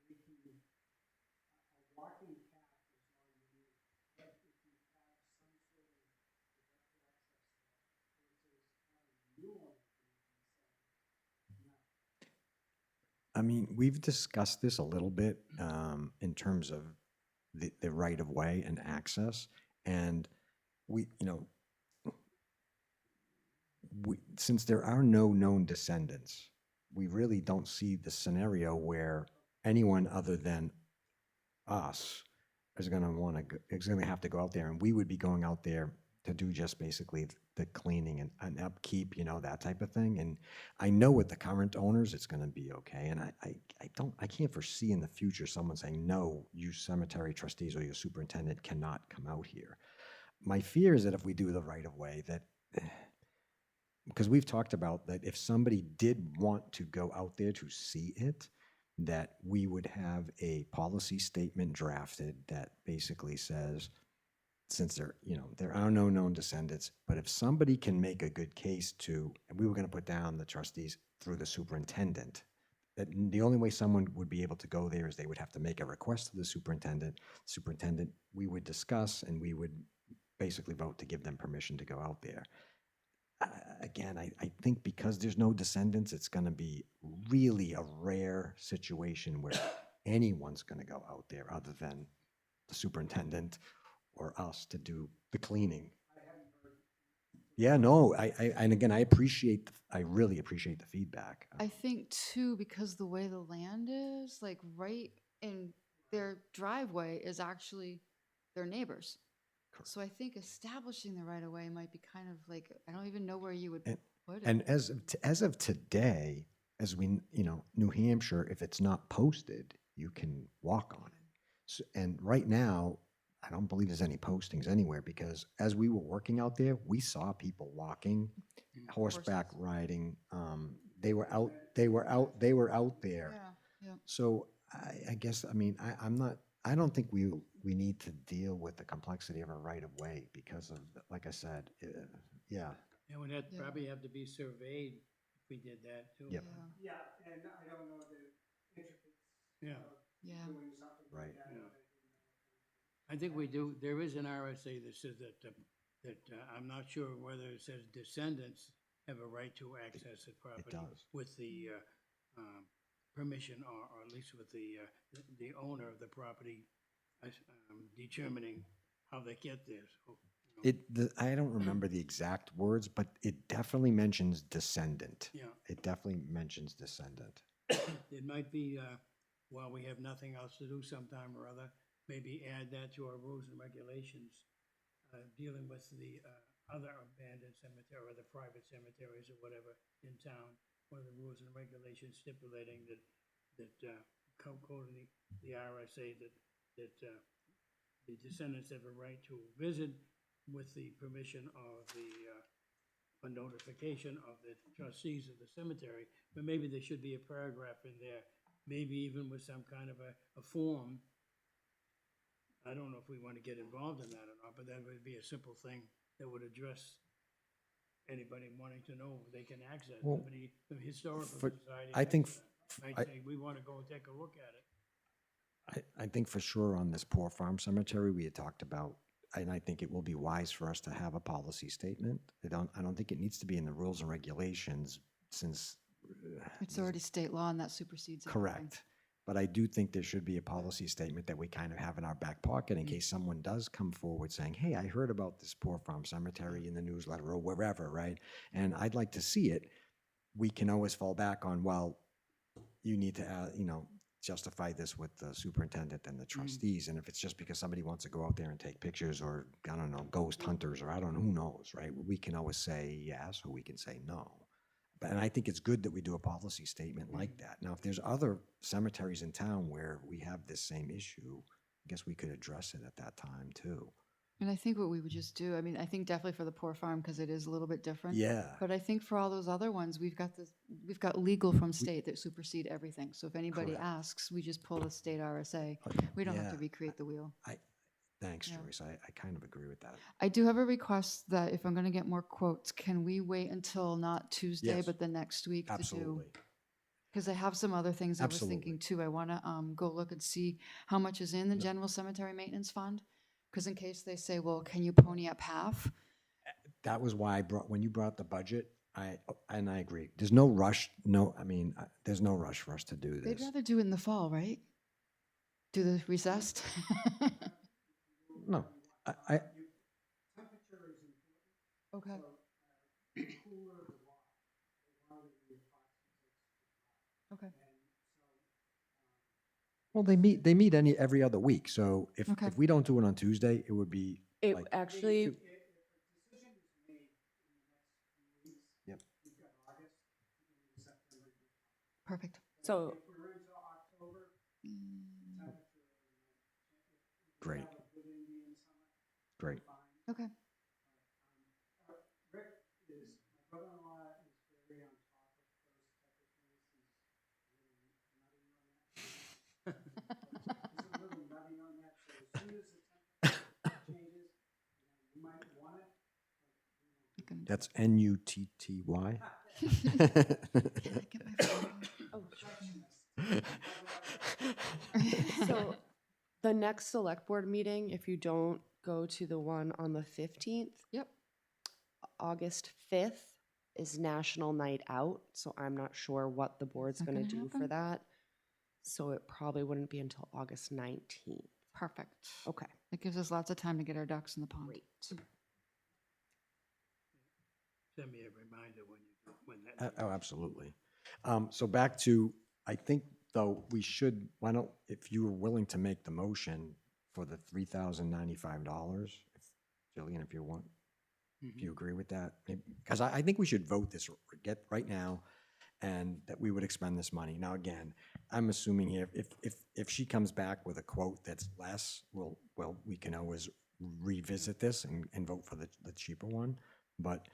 They can, a walking path is all you need, but if you have some sort of direct access there versus having a new owner come in and say, no. I mean, we've discussed this a little bit in terms of the right of way and access, and since there are no known descendants, we really don't see the scenario where anyone other than us is going to have to go out there, and we would be going out there to do just basically the cleaning and upkeep, that type of thing. And I know with the current owners, it's going to be okay. And I can't foresee in the future someone saying, no, you cemetery trustees or your superintendent cannot come out here. My fear is that if we do the right of way, that because we've talked about that if somebody did want to go out there to see it, that we would have a policy statement drafted that basically says, since there are no known descendants, but if somebody can make a good case and we were going to put down the trustees through the superintendent, that the only way someone would be able to go there is they would have to make a request to the superintendent. Superintendent, we would discuss, and we would basically vote to give them permission to go out there. Again, I think because there's no descendants, it's going to be really a rare situation where anyone's going to go out there other than the superintendent or us to do the cleaning. Yeah, no, and again, I really appreciate the feedback. I think too, because the way the land is, like right in their driveway is actually their neighbors. Correct. So I think establishing the right of way might be kind of like, I don't even know where you would put it. And as of today, as we, New Hampshire, if it's not posted, you can walk on it. So, and right now, I don't believe there's any postings anywhere, because as we were working out there, we saw people walking, horseback riding. They were out there. Yeah, yeah. So I guess, I mean, I don't think we need to deal with the complexity of a right of way because of, like I said, yeah, It would have, Yeah. probably have to be surveyed if we did that too. Yep. Yeah, Yeah, and I don't know the intricacies Yeah. of yeah. doing something Right. like that. Yeah. but I do know I think we do, there is an RSA that says I'm not sure whether it says descendants have a right to access the property. does. With the, permission, or at least with the owner of the property, determining how they get there, so. you know. I don't remember the exact words, but it definitely mentions descendant. Yeah. It definitely mentions descendant. It might be, while we have nothing else to do sometime or other, maybe add that to our rules and regulations, dealing with the other abandoned cemetery or the private cemeteries or whatever in town. One of the rules and regulations stipulating that code in the RSA that the descendants have a right to visit with the permission of a notification of the trustees of the cemetery, but maybe there should be a paragraph in there, maybe even with some kind of a form. I don't know if we want to get involved in that or not, but that would be a simple thing that would address anybody wanting to know if they can access. Well, Somebody, the historical for- society. I think Might I- say, we want to go and take a look at it. I think for sure on this Poor Farm Cemetery, we had talked about, and I think it will be wise for us to have a policy statement. I don't think it needs to be in the rules and regulations, since. It's already state law and that supersedes everything. Correct. But I do think there should be a policy statement that we kind of have in our back pocket in case someone does come forward saying, hey, I heard about this Poor Farm Cemetery in the newsletter or wherever, right? And I'd like to see it. We can always fall back on, well, you need to, justify this with the superintendent and the trustees. And if it's just because somebody wants to go out there and take pictures, or, I don't know, ghost hunters, or I don't know, who knows, right? We can always say yes, or we can say no. And I think it's good that we do a policy statement like that. Now, if there's other cemeteries in town where we have this same issue, I guess we could address it at that time too. And I think what we would just do, I mean, I think definitely for the Poor Farm, because it is a little bit different. Yeah. But I think for all those other ones, we've got legal from state that supersede everything. So if anybody Correct. asks, we just pull the state RSA. We don't have to Yeah. recreate the wheel. Thanks, Yeah. Joyce. I kind of agree with that. I do have a request that if I'm going to get more quotes, can we wait until not Tuesday, Yes. but the next week to do? Absolutely. Because I have some other things I was Absolutely. thinking too. I want to go look and see how much is in the general cemetery maintenance fund. Because in case they say, well, can you pony up half? That was why when you brought the budget, I agree. There's no rush. There's no rush for us to do They'd this. rather do it in the fall, right? Do the recessed? No, temperature is important, Okay. the cooler the water, the longer the epoxy takes to dry. Okay. well, they meet every other week. So if Okay. we don't do it on Tuesday, it would be It like, actually, If a decision is made in the next few weeks, Yep. you've got August, beginning of September. Perfect. so If we're into October, temperature, great, have a good Indian summer, great. fine. Okay. Rick is, my brother-in-law is very on top of those type of things. He's a little nutty on that. He's a little nutty on that, so as soon as the temperature changes, you might want it. That's NUTTY. Get my phone. so the next select board meeting, if you don't go to the one on the 15th, Yep. August 5th is National Night Out, so I'm not sure what the board's that going to gonna do for happen? that. So it probably wouldn't be until August 19th. Perfect. Okay, It gives us lots of time to get our ducks in the pond. great. Send me a reminder when that. Oh, absolutely. So back to, I think though, why don't, if you were willing to make the motion for the $3,095, Jillian, if you want, if you agree with that, because I think we should vote this, get right now, and that we would expend this money. Now, again, I'm assuming here, if she comes back with a quote that's less, we can always revisit this and vote for the cheaper one. But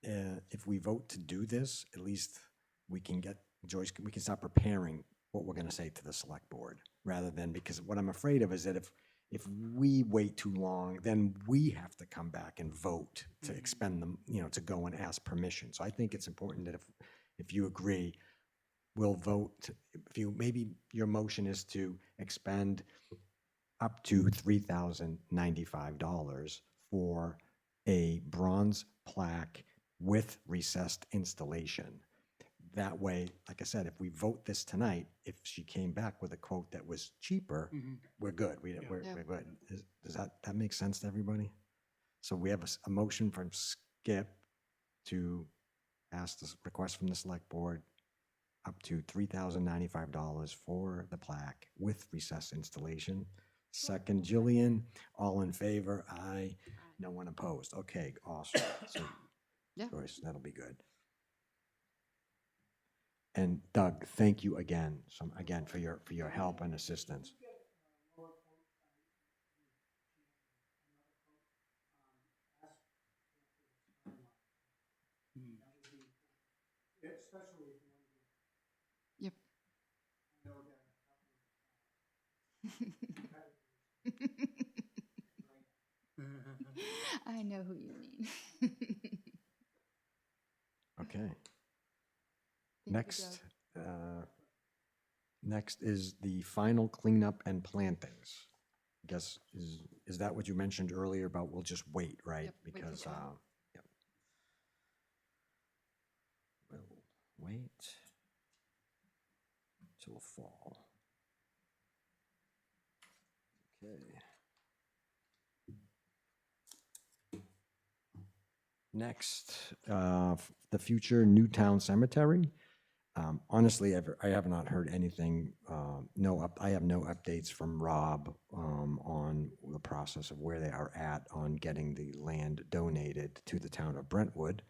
if we vote to do this, at least we can get, Joyce, we can start preparing what we're gonna say to the select board, rather than, because what I'm afraid of is that if we wait too long, then we have to come back and vote to expend them, to go and ask permission. So I think it's important that if you agree, we'll vote, maybe your motion is to expend up to $3,095 for a bronze plaque with recessed installation. That way, like I said, if we vote this tonight, if she came back with a quote that was cheaper, we're good. We're good. Does that make sense to everybody? So we have a motion from Skip to ask this request from the select board up to $3,095 for the plaque with recessed installation. Second, Jillian, all in favor? Aye. No one opposed. Okay, awesome. So, Yeah. Joyce, that'll be good. And Doug, thank you again, for your help and assistance. Especially if you want to get, Yep. I know that a couple of I know who you mean. Okay. Thank you, Next, Doug. next is the final cleanup and plantings. I guess, is that what you mentioned earlier about we'll just wait, right? Yep, wait till Because, fall. yep. We'll wait till fall. Okay. Next, the future Newtown Cemetery. Honestly, I have not heard anything, I have no updates from Rob on the process of where they are at on getting the land donated to the town of Brentwood.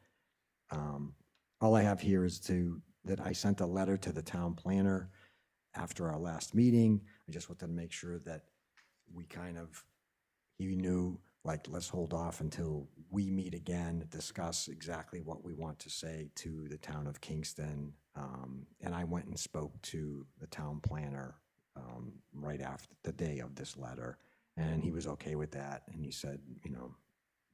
All I have here is that I sent a letter to the town planner after our last meeting. I just wanted to make sure that he knew, like, let's hold off until we meet again, discuss exactly what we want to say to the town of Kingston. And I went and spoke to the town planner right after the day of this letter, and he was okay with that. And he said,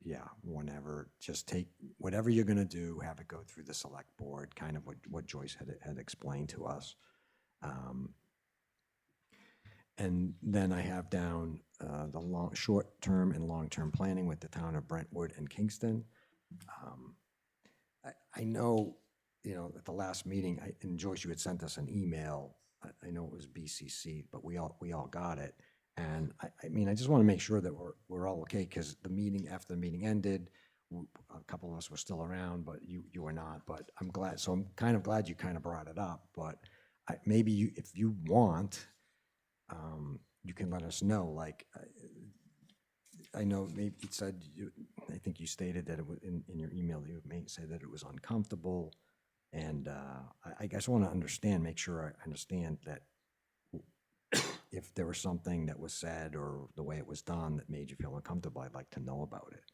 yeah, whenever, just take whatever you're gonna do, have it go through the select board, kind of what Joyce had explained to us. And then I have down the short-term and long-term planning with the town of Brentwood and Kingston. I know, at the last meeting, and Joyce, you had sent us an email. I know it was BCC, but we all got it. And I just want to make sure that we're all okay, because after the meeting ended, a couple of us were still around, but you were not. But I'm glad. So I'm kind of glad you kind of brought it up. But maybe if you want, you can let us know. Like, I know maybe it said, I think you stated that it was in your email, you may say that it was uncomfortable. And I guess I want to make sure I understand that if there was something that was said or the way it was done that made you feel uncomfortable, I'd like to know about it.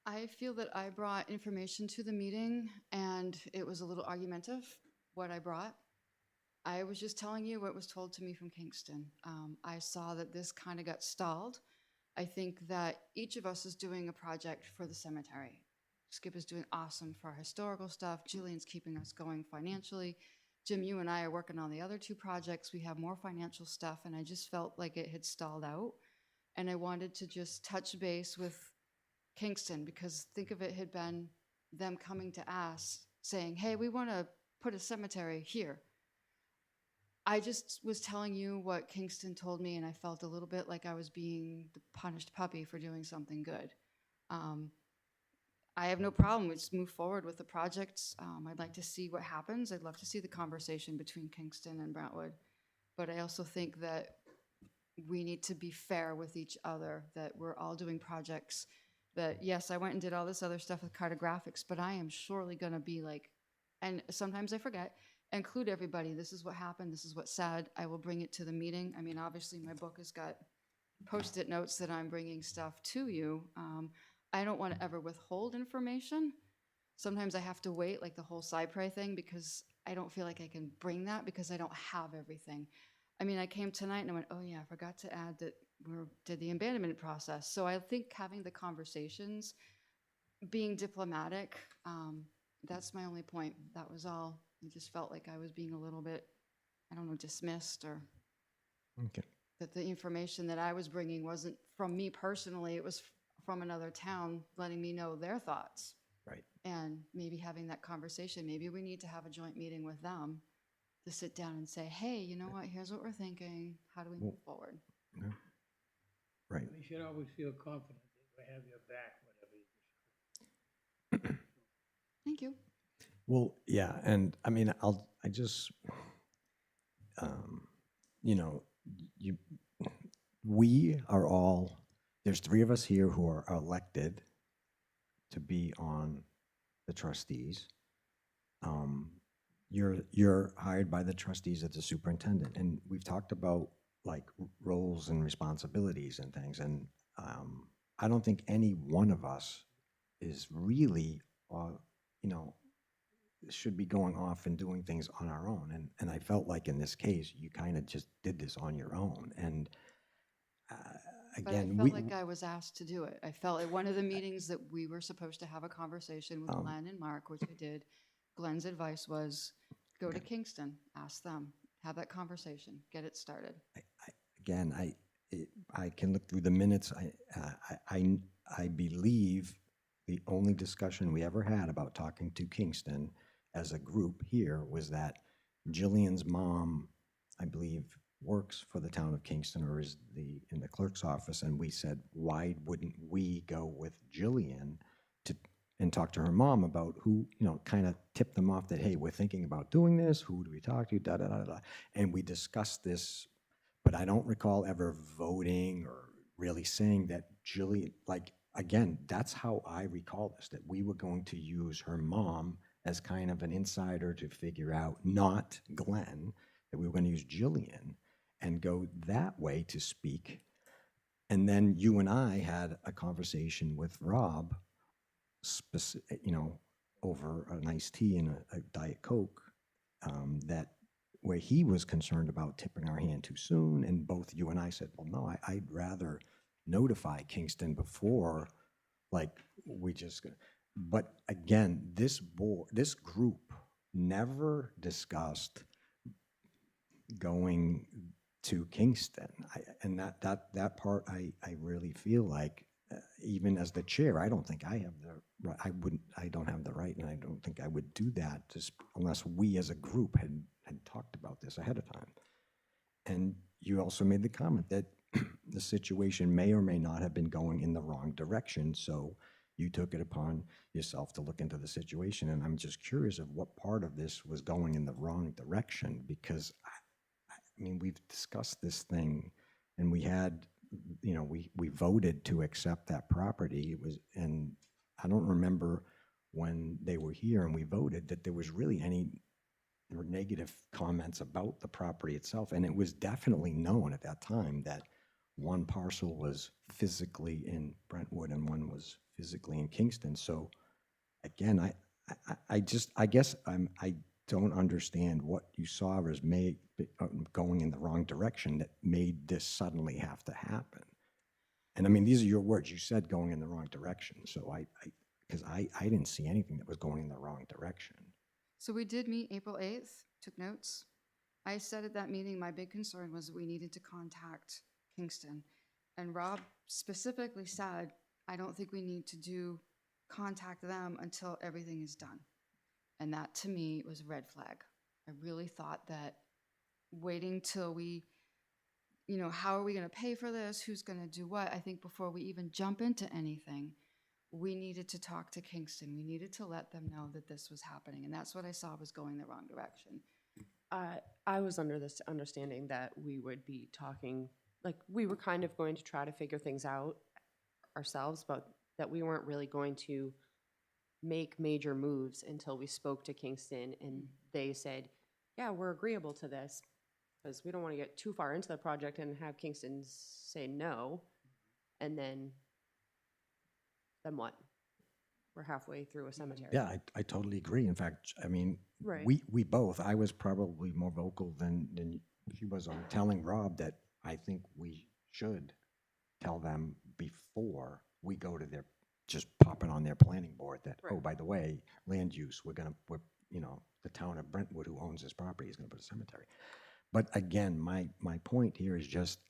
I feel that I brought information to the meeting and it was a little argumentative, what I brought. I was just telling you what was told to me from Kingston. I saw that this kind of got stalled. I think that each of us is doing a project for the cemetery. Skip is doing awesome for our historical stuff. Jillian's keeping us going financially. Jim, you and I are working on the other two projects. We have more financial stuff, and I just felt like it had stalled out. And I wanted to just touch base with Kingston, because think of it had been them coming to us saying, hey, we want to put a cemetery here. I just was telling you what Kingston told me, and I felt a little bit like I was being the punished puppy for doing something good. I have no problem. Let's move forward with the projects. I'd like to see what happens. I'd love to see the conversation between Kingston and Brentwood. But I also think that we need to be fair with each other, that we're all doing projects that, yes, I went and did all this other stuff with cartographics, but I am surely going to be like, and sometimes I forget, include everybody. This is what happened. This is what's said. I will bring it to the meeting. I mean, obviously, my book has got Post-it notes that I'm bringing stuff to you. I don't want to ever withhold information. Sometimes I have to wait, like the whole Cypre thing, because I don't feel like I can bring that because I don't have everything. I mean, I came tonight and I went, oh yeah, I forgot to add that we did the abandonment process. So I think having the conversations, being diplomatic, that's my only point. That was all. I just felt like I was being a little bit, I don't know, dismissed, or Okay. that the information that I was bringing wasn't from me personally. It was from another town letting me know their thoughts. Right. And maybe having that conversation. Maybe we need to have a joint meeting with them to sit down and say, hey, you know what, here's what we're thinking. How do we move forward? Yeah. Right. You should always feel confident that we have your back, whatever you decide. Thank you. Well, yeah, and I mean, I just, you know, you, we are all, there's 3 of us here who are elected to be on the trustees. You're hired by the trustees as the superintendent, and we've talked about like roles and responsibilities and things, and I don't think any one of us is really, you know, should be going off and doing things on our own. And I felt like in this case, you kind of just did this on your own. And But I again, felt like I was asked to do it. I felt at one of the meetings that we were supposed to have a conversation with Glenn and Mark, which I did. Glenn's advice was go to Kingston, ask them, have that conversation, get it started. again, I can look through the minutes. I believe the only discussion we ever had about talking to Kingston as a group here was that Jillian's mom, I believe, works for the town of Kingston or is in the clerk's office, and we said, why wouldn't we go with Jillian and talk to her mom about who, you know, kind of tip them off that, hey, we're thinking about doing this, who do we talk to, da da da da. And we discussed this, but I don't recall ever voting or really saying that Jillian, like, again, that's how I recall this, that we were going to use her mom as kind of an insider to figure out, not Glenn, that we were going to use Jillian and go that way to speak. And then you and I had a conversation with Rob, you know, over an iced tea and a Diet Coke, that where he was concerned about tipping our hand too soon. And both you and I said, well, no, I'd rather notify Kingston before, like, we just, but again, this group never discussed going to Kingston. And that part, I really feel like, even as the chair, I don't think I have the right, I don't have the right, and I don't think I would do that just unless we as a group had talked about this ahead of time. And you also made the comment that the situation may or may not have been going in the wrong direction, so you took it upon yourself to look into the situation. And I'm just curious of what part of this was going in the wrong direction, because I mean, we've discussed this thing, and we had, you know, we voted to accept that property. It was, and I don't remember when they were here and we voted that there was really any negative comments about the property itself. And it was definitely known at that time that one parcel was physically in Brentwood and one was physically in Kingston. So again, I guess I don't understand what you saw as going in the wrong direction that made this suddenly have to happen. And I mean, these are your words. You said going in the wrong direction. So because I didn't see anything that was going in the wrong direction. So we did meet April 8th, took notes. I said at that meeting, my big concern was that we needed to contact Kingston. And Rob specifically said, I don't think we need to contact them until everything is done. And that to me was a red flag. I really thought that waiting till we, you know, how are we going to pay for this? Who's going to do what? I think before we even jump into anything, we needed to talk to Kingston. We needed to let them know that this was happening. And that's what I saw was going the wrong direction. I was under this understanding that we would be talking, like, we were kind of going to try to figure things out ourselves, but that we weren't really going to make major moves until we spoke to Kingston and they said, yeah, we're agreeable to this, because we don't want to get too far into the project and have Kingston say no, and then what? We're halfway through a cemetery. Yeah, I totally agree. In fact, I mean, Right. we both, I was probably more vocal than she was on telling Rob that I think we should tell them before we go to their, just pop it on their planning board that, oh, Right. by the way, land use, we're, the town of Brentwood, who owns this property, is gonna put a cemetery. But again, my point here is just,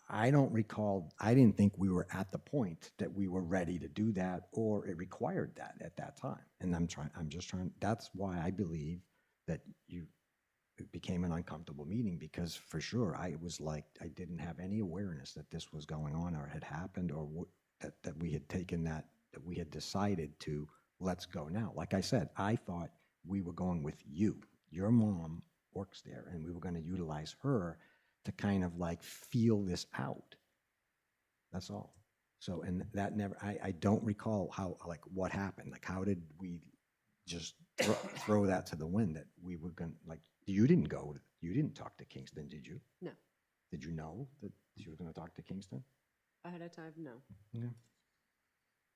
I don't recall, I didn't think we were at the point that we were ready to do that, or it required that at that time. And I'm just trying, that's why I believe that it became an uncomfortable meeting, because for sure, I was like, I didn't have any awareness that this was going on or had happened, or that we had taken that we had decided to, let's go now. Like I said, I thought we were going with you. Your mom works there, and we were gonna utilize her to kind of like feel this out. That's all. So, and that never, I don't recall how, like, what happened. Like, how did we just throw that to the wind that we were going to, like, you didn't go, you didn't talk to Kingston, did you? No. Did you know that she was going to talk to Kingston? Ahead of time, no. Yeah.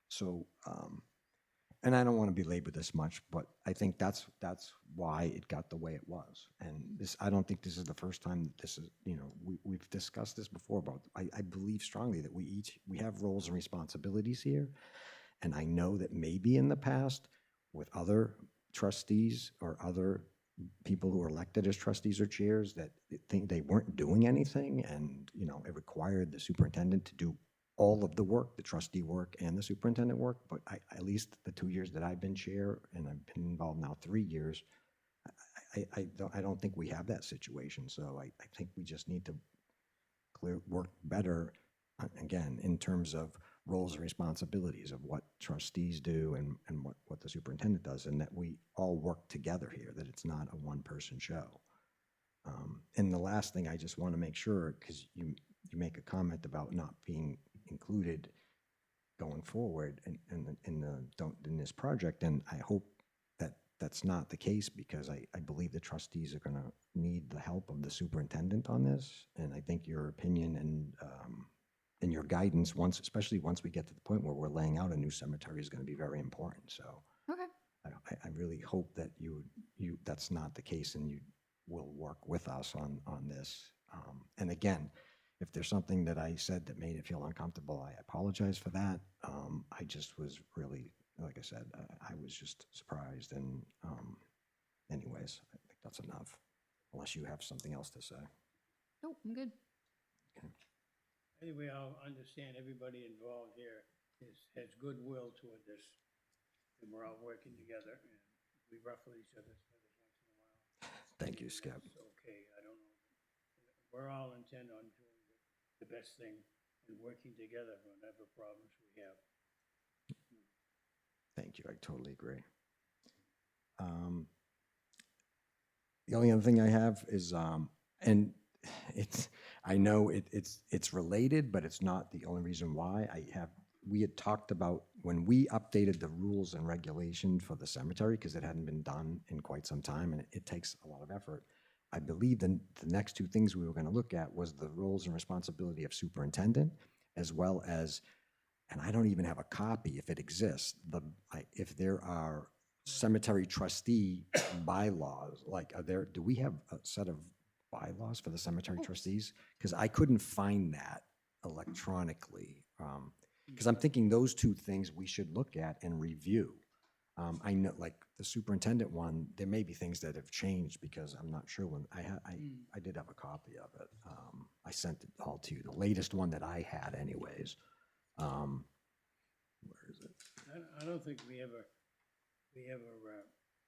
So, and I don't want to belabor this much, but I think that's why it got the way it was. And this, I don't think this is the first time that this is, we've discussed this before, but I believe strongly that we have roles and responsibilities here. And I know that maybe in the past with other trustees or other people who are elected as trustees or chairs that think they weren't doing anything, and, it required the superintendent to do all of the work, the trustee work and the superintendent work. But at least the 2 years that I've been chair, and I've been involved now 3 years, I don't think we have that situation. So I think we just need to work better, again, in terms of roles and responsibilities of what trustees do and what the superintendent does, and that we all work together here, that it's not a one-person show. And the last thing I just want to make sure, because you make a comment about not being included going forward in this project, and I hope that that's not the case, because I believe the trustees are going to need the help of the superintendent on this, and I think your opinion and your guidance, especially once we get to the point where we're laying out a new cemetery, is going to be very important. So Okay. I really hope that that's not the case, and you will work with us on this. And again, if there's something that I said that made it feel uncomfortable, I apologize for that. I just was really, like I said, I was just surprised. And anyways, I think that's enough, unless you have something else to say. Nope, I'm good. Okay. Anyway, I'll understand everybody involved here has goodwill toward this, and we're all working together, and we ruffle each other's feathers once in a while. Thank you, Skip. It's okay, I don't know. We're all intent on doing the best thing and working together for whatever problems we have. Thank you. I totally agree. The only other thing I have is, and I know it's related, but it's not the only reason why. We had talked about when we updated the rules and regulations for the cemetery, because it hadn't been done in quite some time, and it takes a lot of effort. I believe the next two things we were going to look at was the roles and responsibility of superintendent, as well as, and I don't even have a copy if it exists, if there are cemetery trustee bylaws, like do we have a set of bylaws for the cemetery trustees? Because I couldn't find that electronically. Because I'm thinking those two things we should look at and review. I know, like the superintendent one, there may be things that have changed, because I'm not sure when I did have a copy of it. I sent it all to you, the latest one that I had anyways. Where is it? I don't think we ever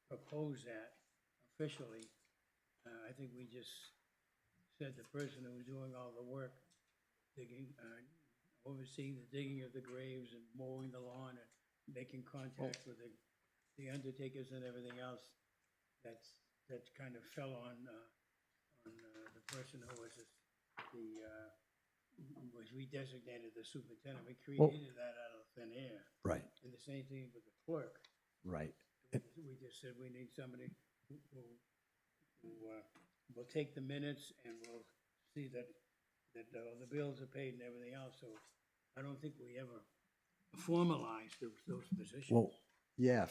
proposed that officially. I think we just said the person who was doing all the work, digging, overseeing the digging of the graves and mowing the lawn and making contact with the undertakers and everything else, that kind of fell on the person who was was redesignated the superintendent. We created that out of thin air. Right, And the same thing with the clerk. right. We just said we need somebody who we'll take the minutes and we'll see that the bills are paid and everything else, so I don't think we ever formalized those positions. Well, yeah.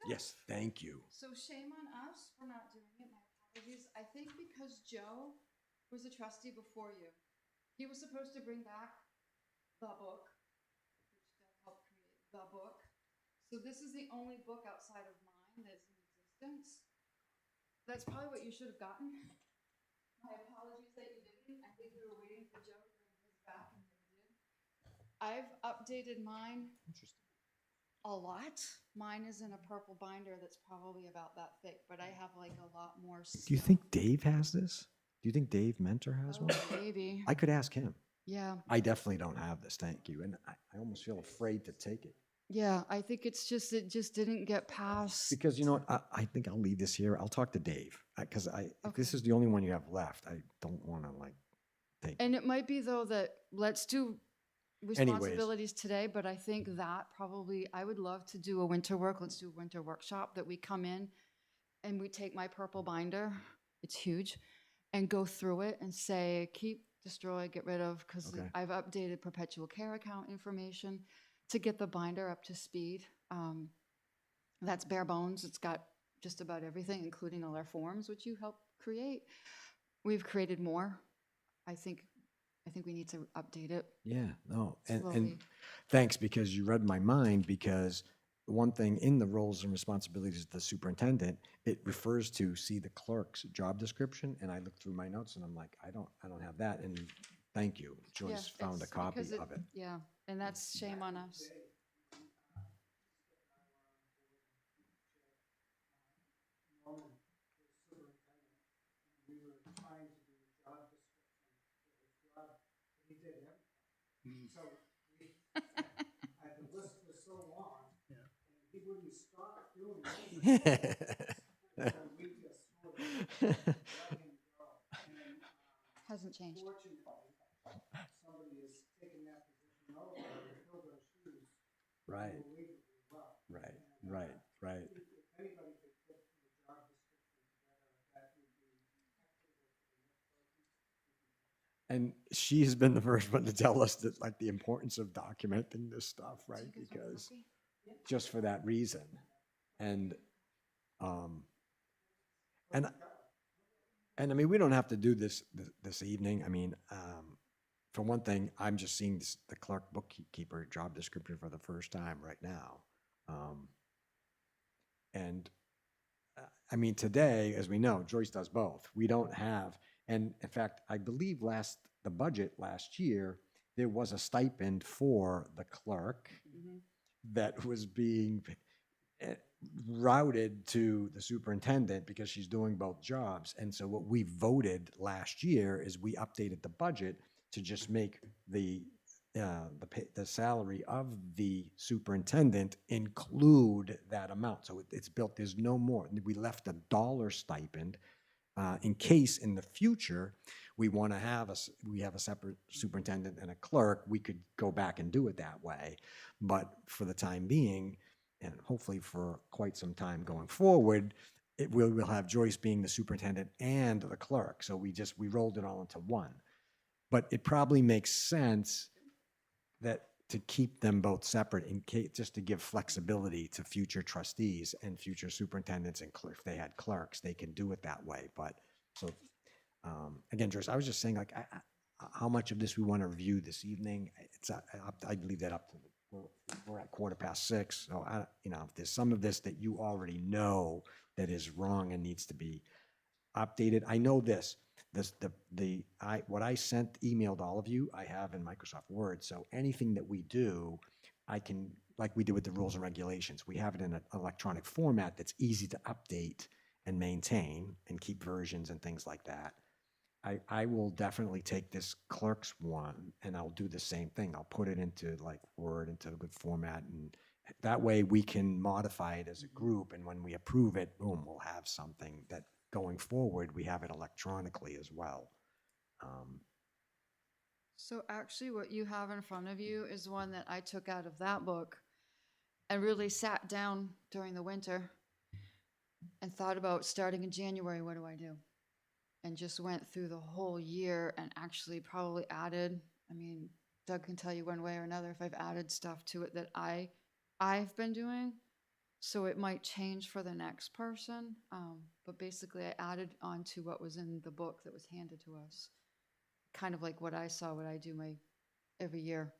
Yes, thank you. So shame on us for not doing it, my apologies. I think because Joe was a trustee before you, he was supposed to bring back the book, which Doug helped create the book. So this is the only book outside of mine that's in existence. That's probably what you should have gotten. My apologies that you didn't. I think we were waiting for Joe to bring his back and he did. I've updated mine a lot. Mine is in a purple binder that's probably about that thick, but I have like a lot more stuff. Do you think Dave has this? Do you think Dave Mentor has one? Maybe. I could ask him. Yeah. I definitely don't have this, thank you. And I almost feel afraid to take it. Yeah, I think it's just, it just didn't get past. Because you know what, I think I'll leave this here. I'll talk to Dave. Because if this Okay. is the only one you have left, I don't want to like take it. And it might be though that let's do responsibilities today, but I think that probably, I would love to do a winter work. Let's do a winter workshop that we come in and we take my purple binder, it's huge, and go through it and say, keep, destroy, get rid of, because Okay. I've updated perpetual care account information to get the binder up to speed. That's bare bones. It's got just about everything, including all our forms, which you helped create. We've created more. I think we need to update it. Yeah, no. And Slowly. thanks, because you read my mind, because the one thing in the roles and responsibilities of the superintendent, it refers to see the clerk's job description. And I looked through my notes and I'm like, I don't have that. And thank you. Yeah, Joyce found a it's copy because of it. Yeah, and that's shame on us. Norman was superintendent, and we were trying to do a job description for his job, but he did everything. So we, the list was so long, Yeah. and he wouldn't stop doing it. So we just sort of let him go. And Hasn't changed. fortunately, somebody has taken that position over and filled those shoes Right, unbelievably well. right, And, right. If anybody could put the job description together, that would be excellent for the next person. And she has been the first one to tell us that, like, the importance of documenting this stuff, right? Do you guys want a Because cookie? just for that reason. And I mean, we don't have to do this evening. I mean, for one thing, I'm just seeing the clerk bookkeeper job description for the first time right now. And I mean, today, as we know, Joyce does both. We don't have, and in fact, I believe the budget last year, there was a stipend for the clerk that was being routed to the superintendent because she's doing both jobs. And so what we voted last year is we updated the budget to just make the salary of the superintendent include that amount. So it's built, there's no more. We left $1 stipend in case in the future we want to have we have a separate superintendent and a clerk, we could go back and do it that way. But for the time being, and hopefully for quite some time going forward, we'll have Joyce being the superintendent and the clerk. So we rolled it all into one. But it probably makes sense that to keep them both separate in case, just to give flexibility to future trustees and future superintendents, and if they had clerks, they can do it that way. But so again, Joyce, I was just saying, like, how much of this we want to review this evening. I'd leave that up to we're at 6:15. So if there's some of this that you already know that is wrong and needs to be updated, I know what I emailed all of you, I have in Microsoft Word. So anything that we do, I can, like we did with the rules and regulations, we have it in an electronic format that's easy to update and maintain and keep versions and things like that. I will definitely take this clerk's one and I'll do the same thing. I'll put it into like Word, into a good format, and that way we can modify it as a group. And when we approve it, boom, we'll have something that going forward, we have it electronically as well. So actually what you have in front of you is one that I took out of that book and really sat down during the winter and thought about starting in January, what do I do? And just went through the whole year and actually probably added, I mean, Doug can tell you one way or another if I've added stuff to it that I've been doing. So it might change for the next person. But basically I added on to what was in the book that was handed to us. Kind of like what I saw, what I do every year.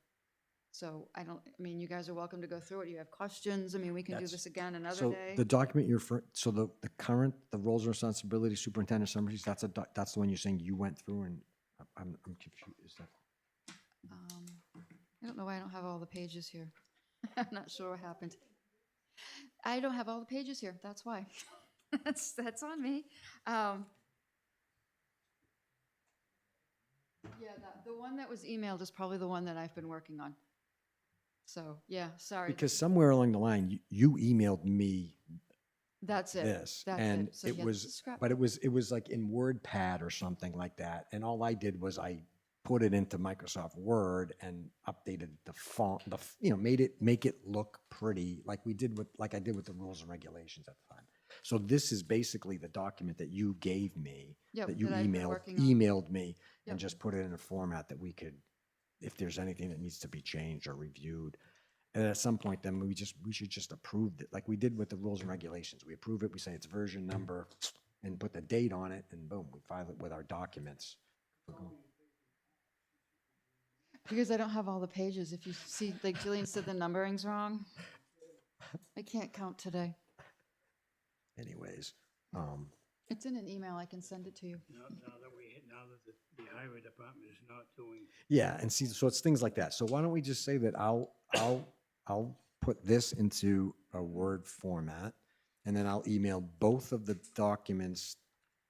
So I mean, you guys are welcome to go through it. You have questions. I mean, we can do That's- this again another So day. the document you're, so the current, the roles and responsibilities, superintendent summaries, that's that's the one you're saying you went through, and I'm confused. Is that? I don't know why I don't have all the pages here. I'm not sure what happened. I don't have all the pages here. That's why. That's on me. Yeah, the one that was emailed is probably the one that I've been working on. So, yeah, sorry. Because somewhere along the line, you emailed me That's it. this, That's and So it yeah, was, scrap. but it was like in WordPad or something like that, and all I did was I put it into Microsoft Word and updated the font, make it look pretty, like I did with the rules and regulations at the time. So this is basically the document that you gave me, Yep, that you that I've been working on. emailed me, Yep. and just put it in a format that we could, if there's anything that needs to be changed or reviewed. And at some point, then we should just approve it, like we did with the rules and regulations. We approve it, we say it's version number, and put the date on it, and boom, we file it with our documents. Because I don't have all the pages. If you see, like Jillian said, the numbering's wrong. I can't count today. Anyways, It's in an email. I can send it to you. Now that the highway department is not doing, yeah, and see, so it's things like that. So why don't we just say that I'll put this into a Word format, and then I'll email both of the documents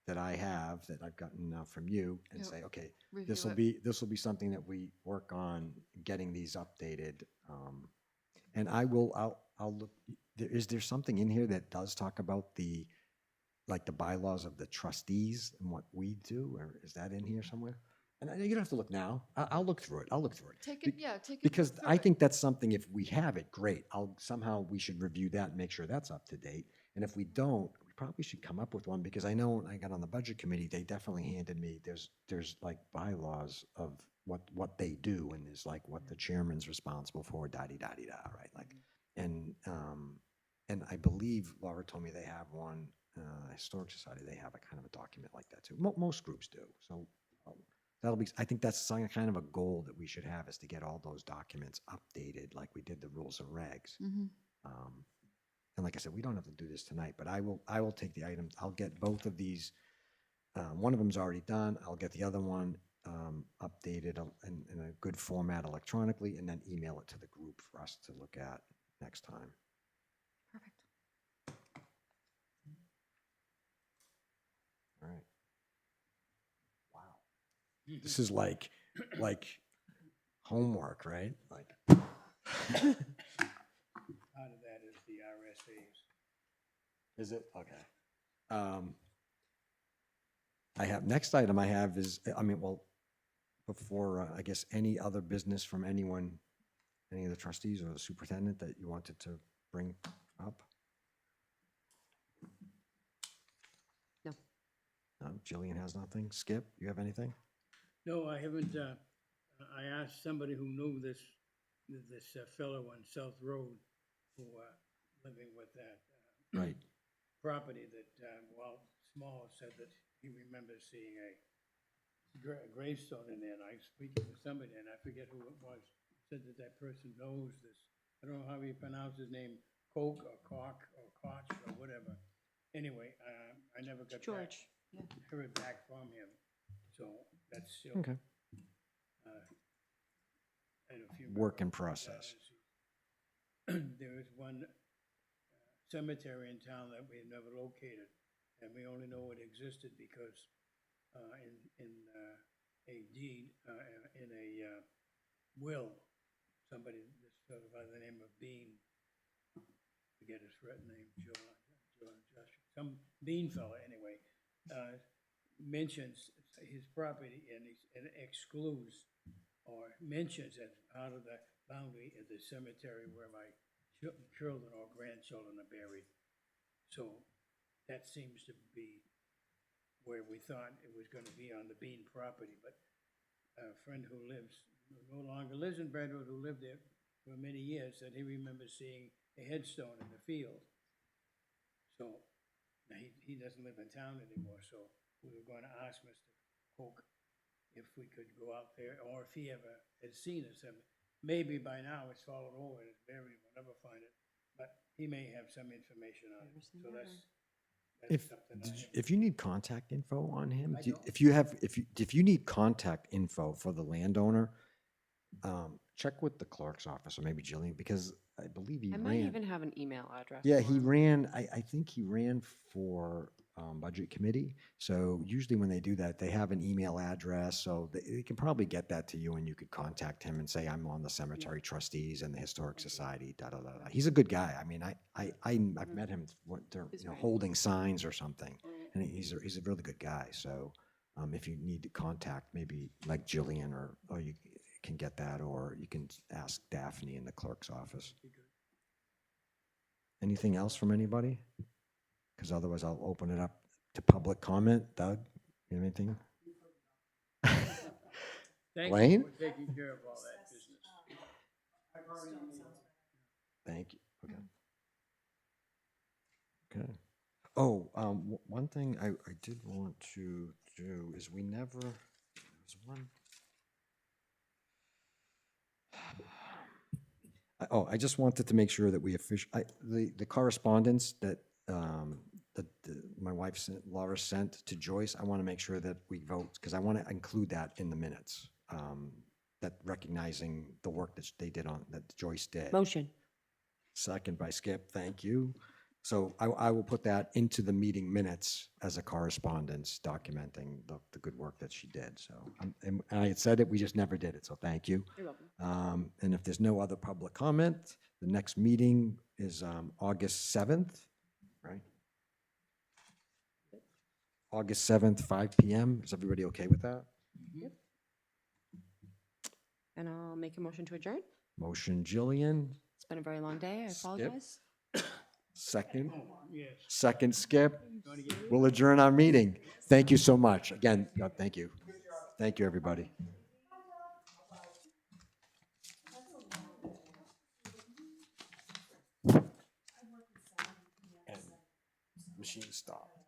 that I have, that I've gotten now from you, and Yep. say, okay, Review this will be something that we work on getting these updated. And I'll look, is there something in here that does talk about the bylaws of the trustees and what we do, or is that in here somewhere? And you don't have to look now. I'll look through it. Take it, yeah, take it. Because through I it. think that's something, if we have it, great. We should review that and make sure that's up to date. And if we don't, we probably should come up with one, because I know when I got on the budget committee, they definitely handed me, there's like bylaws of what they do, and there's like what the chairman's responsible for, da-di-da-di-da, right? Like, and I believe Laura told me they have one, Historic Society, they have a kind of a document like that too. Most groups do. So I think that's kind of a goal that we should have, is to get all those documents updated like we did the rules and regs. Mhm. And like I said, we don't have to do this tonight, but I will take the items. I'll get both of these. One of them's already done. I'll get the other one updated in a good format electronically, and then email it to the group for us to look at next time. Perfect. All right. Wow. This is like homework, right? Like. part of that is the RSAs. Is it? Okay. Next item I have is, before, I guess, any other business from anyone, any of the trustees or the superintendent that you wanted to bring up? No. No, Jillian has nothing. Skip, you have anything? No, I haven't, I asked somebody who knew this fellow on South Road who, living with that, Right. property that, Walt Small said that he remembers seeing a gravestone in there, and I was speaking to somebody, and I forget who it was, said that that person knows this. I don't know how you pronounce his name, Koch or Koch or Koch or whatever. Anyway, I never got George. heard back from him, so that's still. Okay. And a few Work in more, process. There is one cemetery in town that we've never located, and we only know it existed because in a deed, in a will, somebody just by the name of Bean, forget his name, Josh, some Bean fella anyway, mentions his property, and excludes or mentions as part of the boundary of the cemetery where my children or grandchildren are buried. So that seems to be where we thought it was gonna be on the Bean property, but a friend who no longer lives in Brentwood, who lived there for many years, said he remembers seeing a headstone in the field. So, now he doesn't live in town anymore, so we were gonna ask Mr. Hoke if we could go out there, or if he ever had seen it. Maybe by now it's fallen over and it's buried, we'll never find it, but he may have some information on it, so that's If, something I have. if you need contact info on him, I don't. if you need contact info for the landowner, check with the clerk's office or maybe Jillian, because I believe he I might ran. even have an email address. Yeah, for he him. ran, I think he ran for Budget Committee. So usually when they do that, they have an email address, so they can probably get that to you and you could contact him and say, I'm on the Cemetary Trustees and the Historic Society, da, da, da, da. He's a good guy. I mean, I've met him, they're, He's right. holding signs or something. And he's a really good guy. So if you need to contact maybe like Jillian or you can get that, or you can ask Daphne in the clerk's office. Anything else from anybody? Because otherwise I'll open it up to public comment. Doug, you have anything? Thank Blaine? you for taking care of all that business. Thank you. Okay. Okay. Oh, one thing I did want to do is we never, there's one. I just wanted to make sure that we the correspondence that, my wife sent, Laura sent to Joyce, I want to make sure that we vote, because I want to include that in the minutes. That recognizing the work that they did that Joyce did. Motion. Second by Skip, thank you. So I will put that into the meeting minutes as a correspondence documenting the good work that she did. So, and I had said it, we just never did it, so thank you. You're welcome. And if there's no other public comment, the next meeting is August 7th, right? August 7th, 5 PM. Is everybody okay with that? And I'll make a motion to adjourn. Motion Jillian, It's been a very long day. I Skip. apologize. second. Yes. Second, Skip. We'll adjourn our meeting. Thank you so much. Again, thank you. Thank you, everybody. And machine stopped.